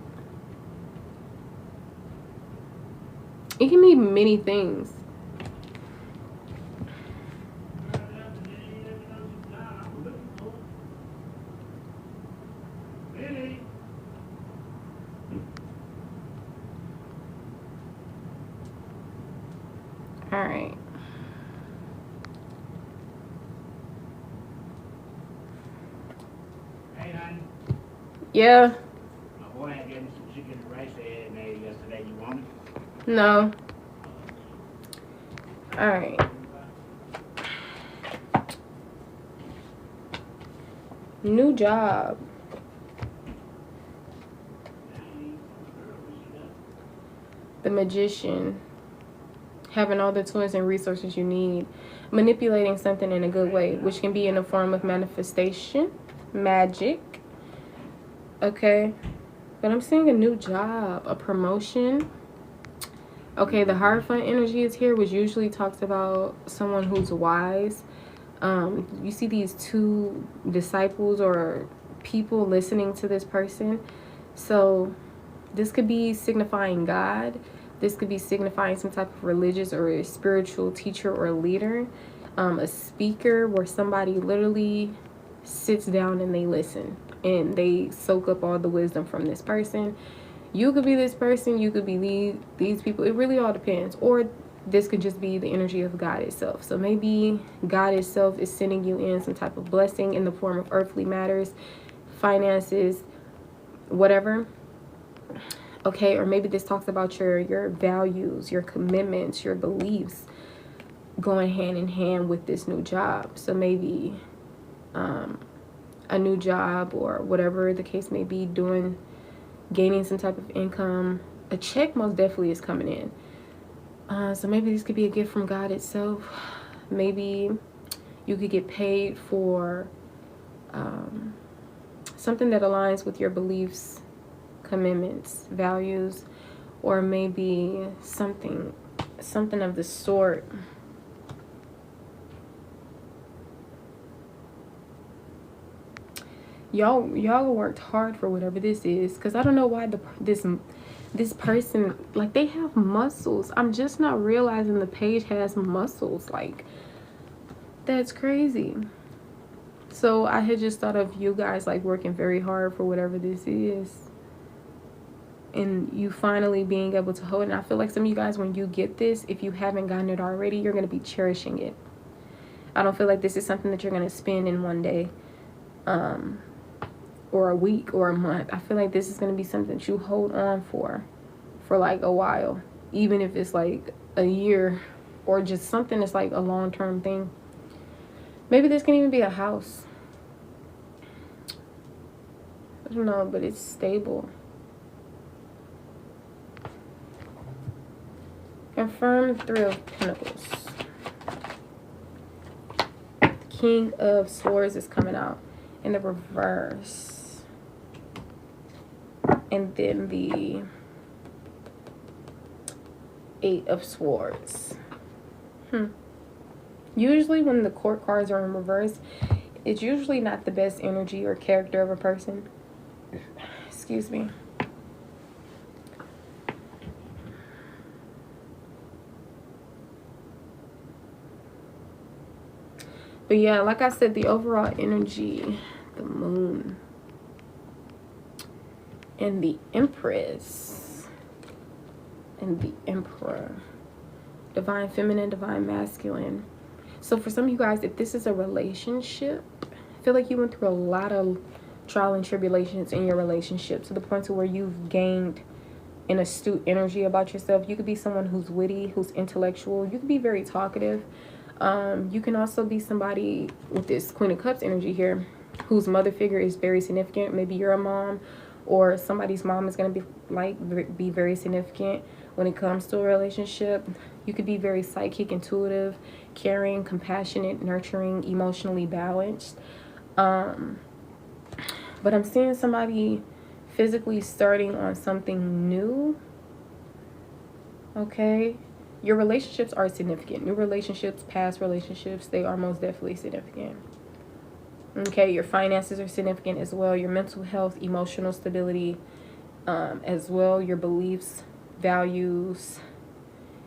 It can mean many things. All right. Hey, honey. Yeah. My boy had given me some chicken and rice they had made yesterday. You want it? No. All right. New job. The Magician. Having all the tools and resources you need. Manipulating something in a good way, which can be in the form of manifestation, magic. Okay. But I'm seeing a new job, a promotion. Okay, the Hierophant energy is here, which usually talks about someone who's wise. You see these two disciples or people listening to this person. So this could be signifying God. This could be signifying some type of religious or a spiritual teacher or leader. A speaker where somebody literally sits down and they listen and they soak up all the wisdom from this person. You could be this person, you could be these people. It really all depends. Or this could just be the energy of God itself. So maybe God itself is sending you in some type of blessing in the form of earthly matters, finances, whatever. Okay, or maybe this talks about your values, your commitments, your beliefs going hand in hand with this new job. So maybe a new job or whatever the case may be, gaining some type of income. A check most definitely is coming in. So maybe this could be a gift from God itself. Maybe you could get paid for something that aligns with your beliefs, commitments, values, or maybe something of the sort. Y'all worked hard for whatever this is, because I don't know why this person, like, they have muscles. I'm just not realizing the page has muscles. Like, that's crazy. So I had just thought of you guys like working very hard for whatever this is, and you finally being able to hold it. And I feel like some of you guys, when you get this, if you haven't gotten it already, you're going to be cherishing it. I don't feel like this is something that you're going to spend in one day, or a week or a month. I feel like this is going to be something that you hold on for like a while, even if it's like a year, or just something that's like a long-term thing. Maybe this can even be a house. I don't know, but it's stable. Confirm 3 of Pentacles. The King of Swords is coming out in the reverse. And then the 8 of Swords. Usually when the court cards are in reverse, it's usually not the best energy or character of a person. Excuse me. But yeah, like I said, the overall energy, the Moon, and the Empress, and the Emperor. Divine Feminine, Divine Masculine. So for some of you guys, if this is a relationship, I feel like you went through a lot of trial and tribulations in your relationship, to the point to where you've gained an astute energy about yourself. You could be someone who's witty, who's intellectual. You could be very talkative. You can also be somebody with this Queen of Cups energy here, whose mother figure is very significant. Maybe you're a mom, or somebody's mom is going to be very significant when it comes to a relationship. You could be very psychic, intuitive, caring, compassionate, nurturing, emotionally balanced. But I'm seeing somebody physically starting on something new. Okay. Your relationships are significant. New relationships, past relationships, they are most definitely significant. Okay, your finances are significant as well. Your mental health, emotional stability, as well. Your beliefs, values,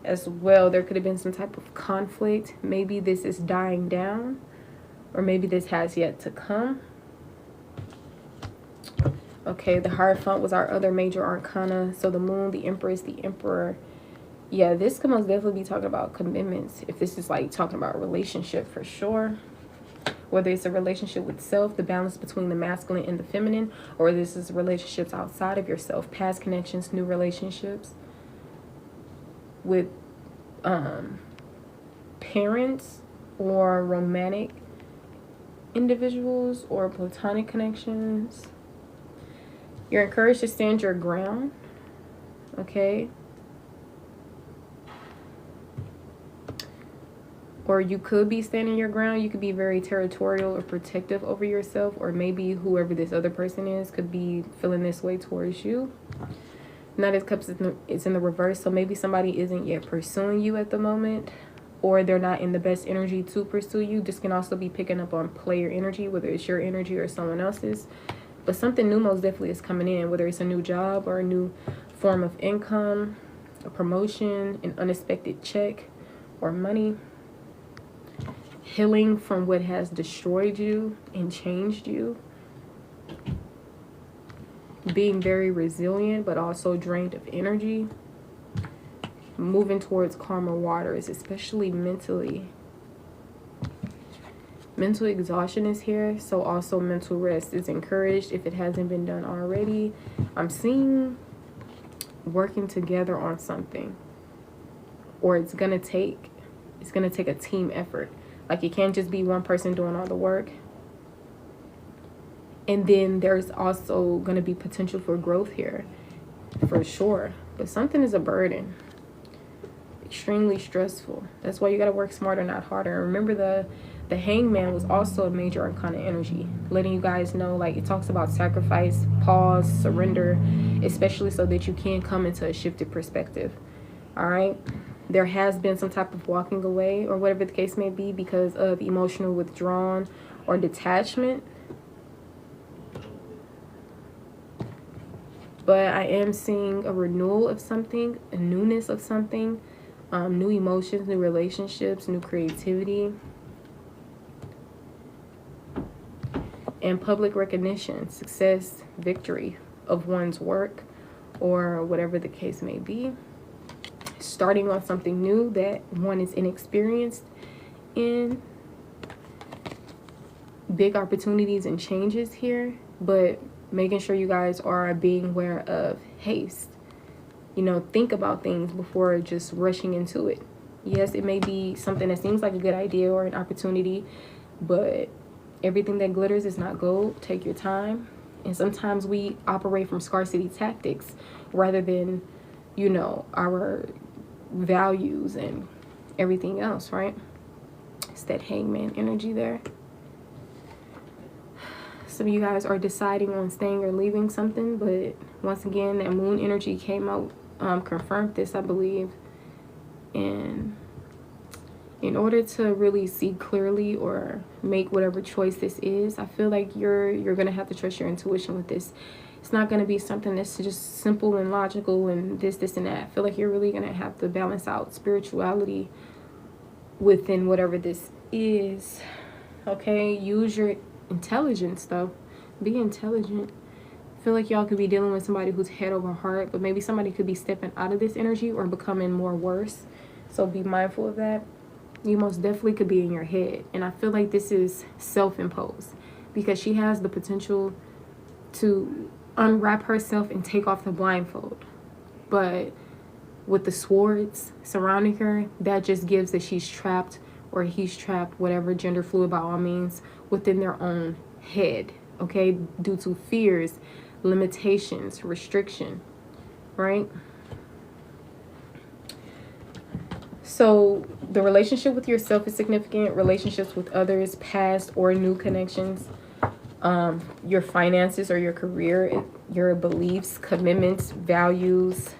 as well. There could have been some type of conflict. Maybe this is dying down, or maybe this has yet to come. Okay, the Hierophant was our other major arcana. So the Moon, the Empress, the Emperor. Yeah, this could most definitely be talking about commitments. If this is like talking about a relationship, for sure. Whether it's a relationship with self, the balance between the masculine and the feminine, or this is relationships outside of yourself, past connections, new relationships with parents, or romantic individuals or platonic connections. You're encouraged to stand your ground, okay? Or you could be standing your ground. You could be very territorial or protective over yourself, or maybe whoever this other person is could be feeling this way towards you. Knight of Cups is in the reverse, so maybe somebody isn't yet pursuing you at the moment, or they're not in the best energy to pursue you. This can also be picking up on player energy, whether it's your energy or someone else's. But something new most definitely is coming in, whether it's a new job or a new form of income, a promotion, an unexpected check or money. Healing from what has destroyed you and changed you. Being very resilient, but also drained of energy. Moving towards calmer waters, especially mentally. Mental exhaustion is here, so also mental rest is encouraged if it hasn't been done already. I'm seeing working together on something, or it's gonna take a team effort. Like, it can't just be one person doing all the work. And then there's also going to be potential for growth here, for sure. But something is a burden. Extremely stressful. That's why you got to work smarter, not harder. And remember, the Hangman was also a major arcana energy, letting you guys know, like, it talks about sacrifice, pause, surrender, especially so that you can come into a shifted perspective. All right? There has been some type of walking away or whatever the case may be because of emotional withdrawal or detachment. But I am seeing a renewal of something, a newness of something, new emotions, new relationships, new creativity, and public recognition, success, victory of one's work or whatever the case may be. Starting on something new that one is inexperienced in. Big opportunities and changes here, but making sure you guys are being aware of haste. You know, think about things before just rushing into it. Yes, it may be something that seems like a good idea or an opportunity, but everything that glitters is not gold. Take your time. And sometimes we operate from scarcity tactics rather than, you know, our values and everything else, right? It's that Hangman energy there. Some of you guys are deciding on staying or leaving something, but once again, that moon energy came out, confirmed this, I believe. And in order to really see clearly or make whatever choice this is, I feel like you're gonna have to trust your intuition with this. It's not going to be something that's just simple and logical and this, and that. I feel like you're really going to have to balance out spirituality within whatever this is. Okay? Use your intelligence, though. Be intelligent. I feel like y'all could be dealing with somebody who's head over heart, but maybe somebody could be stepping out of this energy or becoming more worse. So be mindful of that. You most definitely could be in your head. And I feel like this is self-imposed because she has the potential to unwrap herself and take off the blindfold, but with the swords surrounding her, that just gives that she's trapped or he's trapped, whatever, gender fluid by all means, within their own head, okay, due to fears, limitations, restriction, right? So the relationship with yourself is significant. Relationships with others, past or new connections, your finances or your career, your beliefs, commitments, values,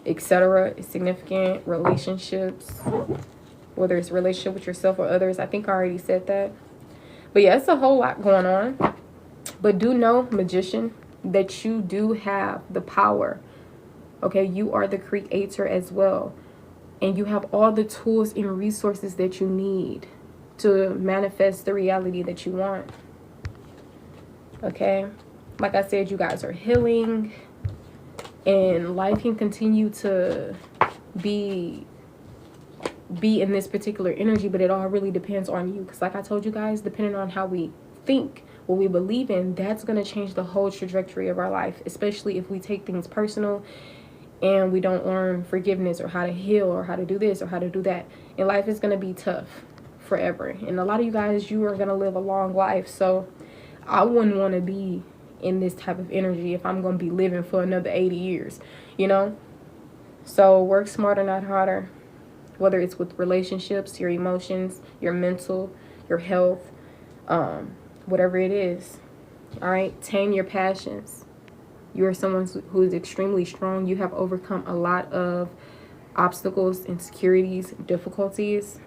etc. is significant. Relationships, whether it's a relationship with yourself or others. I think I already said that. But yeah, it's a whole lot going on. But do know, Magician, that you do have the power. Okay, you are the creator as well. And you have all the tools and resources that you need to manifest the reality that you want. Okay, like I said, you guys are healing, and life can continue to be in this particular energy, but it all really depends on you. Because like I told you guys, depending on how we think, what we believe in, that's going to change the whole trajectory of our life, especially if we take things personal and we don't learn forgiveness or how to heal or how to do this or how to do that. And life is going to be tough forever. And a lot of you guys, you are going to live a long life. So I wouldn't want to be in this type of energy if I'm going to be living for another 80 years, you know? So work smarter, not harder. Whether it's with relationships, your emotions, your mental, your health, whatever it is. All right, tame your passions. You are someone who is extremely strong. You have overcome a lot of obstacles, insecurities, difficulties.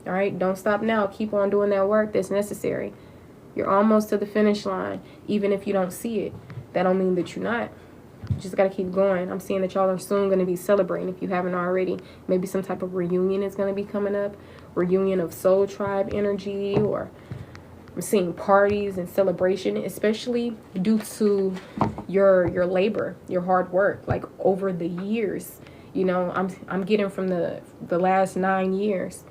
All right, don't stop now. Keep on doing that work that's necessary. You're almost to the finish line, even if you don't see it. That don't mean that you're not. You just got to keep going. I'm seeing that y'all are soon going to be celebrating if you haven't already. Maybe some type of reunion is going to be coming up. Reunion of soul tribe energy, or I'm seeing parties and celebration, especially due to your labor, your hard work, like over the years. You know, I'm getting from the last 9 years.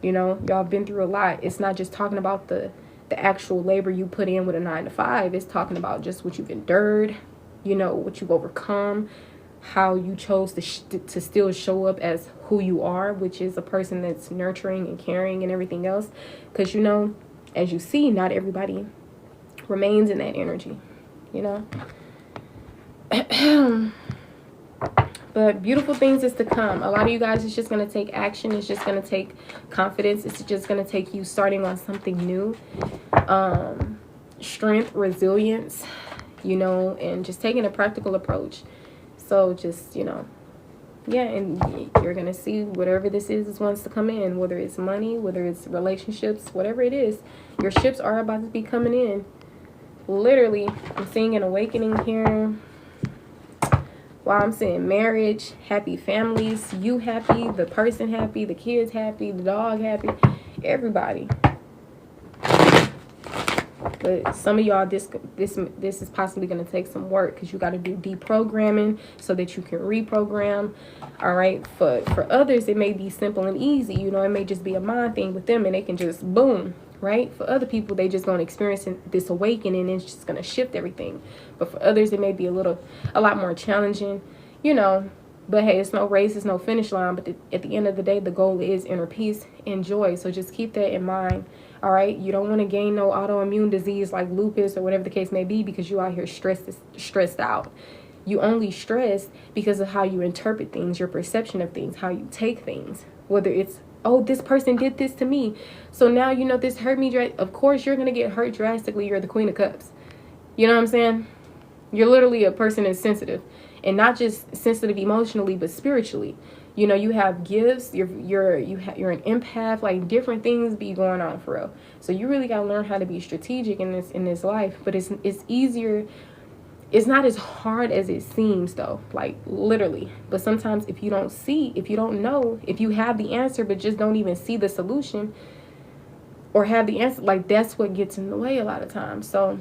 You know, y'all been through a lot. It's not just talking about the actual labor you put in with a 9 to 5. It's talking about just what you've endured, you know, what you've overcome, how you chose to still show up as who you are, which is a person that's nurturing and caring and everything else. Because, you know, as you see, not everybody remains in that energy, you know. But beautiful things is to come. A lot of you guys, it's just going to take action. It's just going to take confidence. It's just going to take you starting on something new. Strength, resilience, you know, and just taking a practical approach. So just, you know, yeah, and you're going to see whatever this is wants to come in, whether it's money, whether it's relationships, whatever it is, your ships are about to be coming in. Literally, I'm seeing an awakening here. Wow, I'm saying marriage, happy families, you happy, the person happy, the kids happy, the dog happy, everybody. But some of y'all, this is possibly going to take some work, because you got to do deprogramming so that you can reprogram. All right. For others, it may be simple and easy. You know, it may just be a mind thing with them, and they can just boom. Right. For other people, they just going to experience this awakening, and it's just going to shift everything. But for others, it may be a lot more challenging, you know. But hey, it's no race, it's no finish line. But at the end of the day, the goal is inner peace and joy. So just keep that in mind. All right. You don't want to gain no autoimmune disease like lupus or whatever the case may be, because you out here stressed out. You only stress because of how you interpret things, your perception of things, how you take things, whether it's, oh, this person did this to me, so now, you know, this hurt me. Of course, you're going to get hurt drastically. You're the Queen of Cups. You know what I'm saying? You're literally a person that's sensitive, and not just sensitive emotionally, but spiritually. You know, you have gifts. You're an empath. Like, different things be going on for real. So you really got to learn how to be strategic in this life. But it's easier. It's not as hard as it seems, though, like literally. But sometimes if you don't see, if you don't know, if you have the answer but just don't even see the solution, or have the answer, like, that's what gets in the way a lot of times. So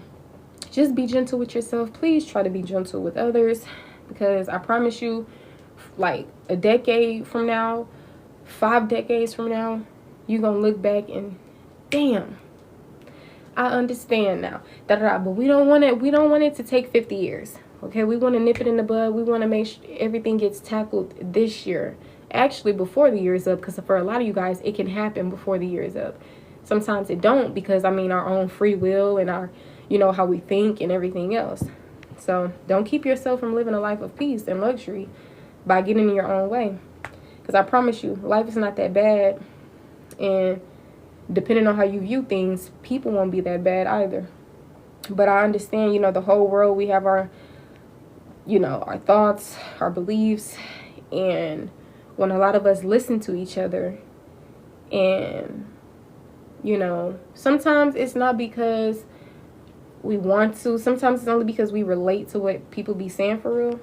just be gentle with yourself. Please try to be gentle with others, because I promise you, like a decade from now, 5 decades from now, you're going to look back and damn, I understand now. But we don't want it to take 50 years. Okay, we want to nip it in the bud. We want to make sure everything gets tackled this year. Actually, before the year is up, because for a lot of you guys, it can happen before the year is up. Sometimes it don't, because, I mean, our own free will and our, you know, how we think and everything else. So don't keep yourself from living a life of peace and luxury by getting in your own way. Because I promise you, life is not that bad. And depending on how you view things, people won't be that bad either. But I understand, you know, the whole world, we have our, you know, our thoughts, our beliefs. And when a lot of us listen to each other, and, you know, sometimes it's not because we want to. Sometimes it's only because we relate to what people be saying for real.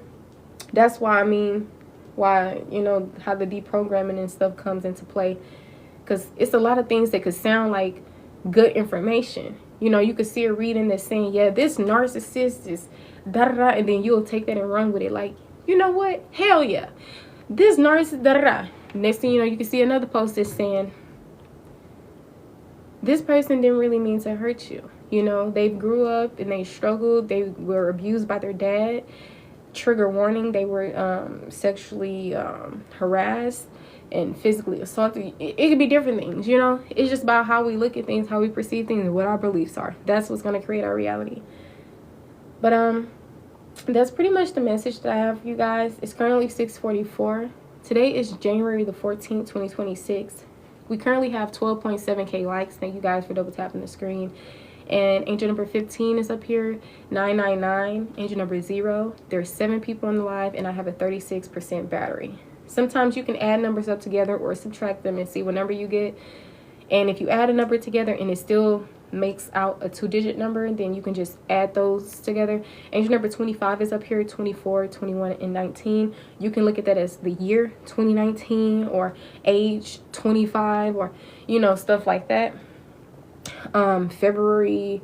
That's why, I mean, why, you know, how the deprogramming and stuff comes into play. Because it's a lot of things that could sound like good information. You know, you could see a reading that's saying, yeah, this narcissist is da-da-da, and then you'll take that and run with it. Like, you know what? Hell yeah. This narcissist, da-da-da. Next thing you know, you can see another post that's saying, this person didn't really mean to hurt you. You know, they grew up and they struggled. They were abused by their dad. Trigger warning, they were sexually harassed. and physically assault you. It could be different things, you know. It's just about how we look at things, how we perceive things, and what our beliefs are. That's what's going to create our reality. But that's pretty much the message that I have for you guys. It's currently 6:44. Today is January the 14th, 2026. We currently have 12.7K likes. Thank you guys for double tapping the screen. And angel number 15 is up here, 999. Angel number 0. There's 7 people on the live, and I have a 36% battery. Sometimes you can add numbers up together or subtract them and see what number you get. And if you add a number together and it still makes out a 2-digit number, then you can just add those together. Angel number 25 is up here, 24, 21, and 19. You can look at that as the year 2019 or age 25 or, you know, stuff like that. February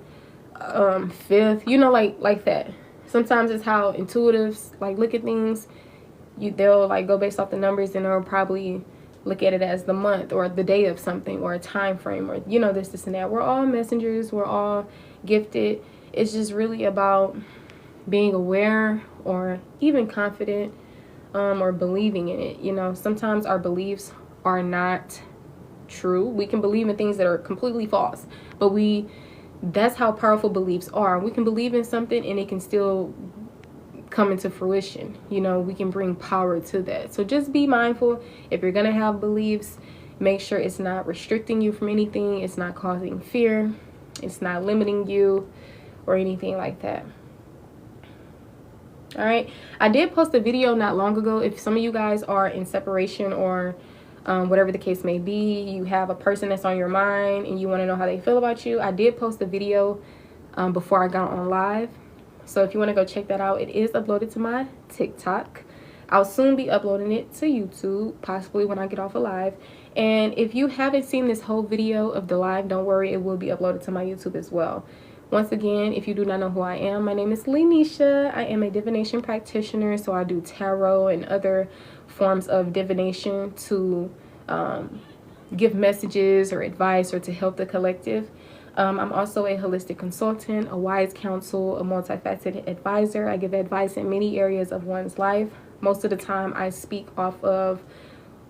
5th, you know, like that. Sometimes it's how intuitives like look at things. They'll like go based off the numbers, and they'll probably look at it as the month or the day of something or a time frame or, you know, this and that. We're all messengers. We're all gifted. It's just really about being aware or even confident or believing in it. You know, sometimes our beliefs are not true. We can believe in things that are completely false, but that's how powerful beliefs are. We can believe in something and it can still come into fruition. You know, we can bring power to that. So just be mindful. If you're gonna have beliefs, make sure it's not restricting you from anything. It's not causing fear. It's not limiting you or anything like that. All right, I did post a video not long ago. If some of you guys are in separation or whatever the case may be, you have a person that's on your mind and you want to know how they feel about you, I did post a video before I got on live. So if you want to go check that out, it is uploaded to my TikTok. I'll soon be uploading it to YouTube, possibly when I get off of live. And if you haven't seen this whole video of the live, don't worry, it will be uploaded to my YouTube as well. Once again, if you do not know who I am, my name is Lenisha. I am a divination practitioner, so I do tarot and other forms of divination to give messages or advice or to help the collective. I'm also a holistic consultant, a wise counsel, a multifaceted advisor. I give advice in many areas of one's life. Most of the time I speak off of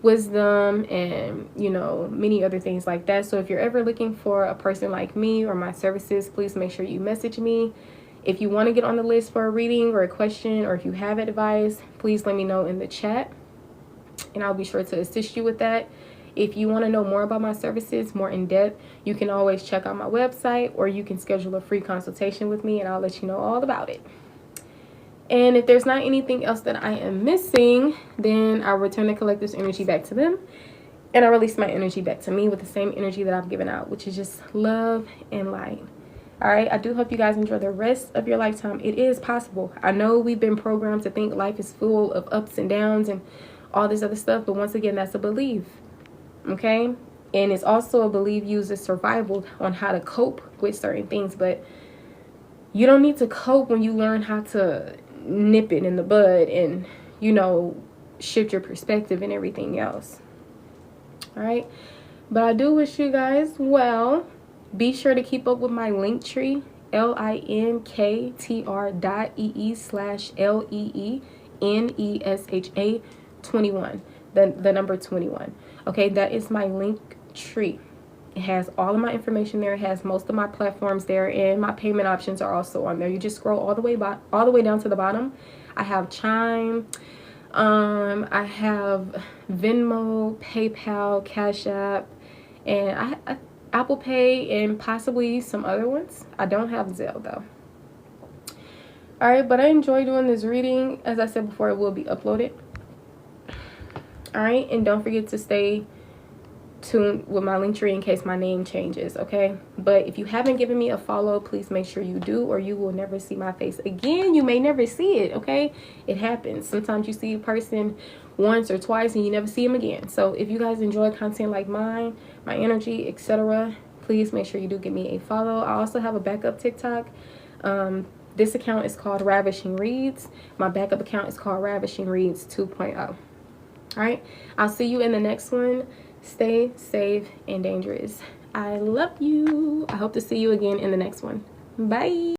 wisdom and, you know, many other things like that. So if you're ever looking for a person like me or my services, please make sure you message me. If you want to get on the list for a reading or a question, or if you have advice, please let me know in the chat and I'll be sure to assist you with that. If you want to know more about my services, more in depth, you can always check out my website, or you can schedule a free consultation with me and I'll let you know all about it. And if there's not anything else that I am missing, then I'll return the collective's energy back to them, and I release my energy back to me with the same energy that I've given out, which is just love and light. All right, I do hope you guys enjoy the rest of your lifetime. It is possible. I know we've been programmed to think life is full of ups and downs and all this other stuff, but once again, that's a belief. Okay, and it's also a belief used as survival on how to cope with certain things, but you don't need to cope when you learn how to nip it in the bud and, you know, shift your perspective and everything else. All right, but I do wish you guys well. Be sure to keep up with my Linktree, linktr.ee/LEENESHA21, the number 21. Okay, that is my Linktree. It has all of my information there. It has most of my platforms there, and my payment options are also on there. You just scroll all the way down to the bottom. I have Chime, I have Venmo, PayPal, Cash App, and Apple Pay, and possibly some other ones. I don't have Zelle though. All right, but I enjoy doing this reading. As I said before, it will be uploaded. All right, and don't forget to stay tuned with my Linktree in case my name changes, okay? But if you haven't given me a follow, please make sure you do, or you will never see my face again. You may never see it, okay? It happens. Sometimes you see a person once or twice and you never see them again. So if you guys enjoy content like mine, my energy, etc., please make sure you do give me a follow. I also have a backup TikTok. This account is called Ravishing Reads. My backup account is called Ravishing Reads 2.0. All right, I'll see you in the next one. Stay safe and dangerous. I love you. I hope to see you again in the next one. Bye.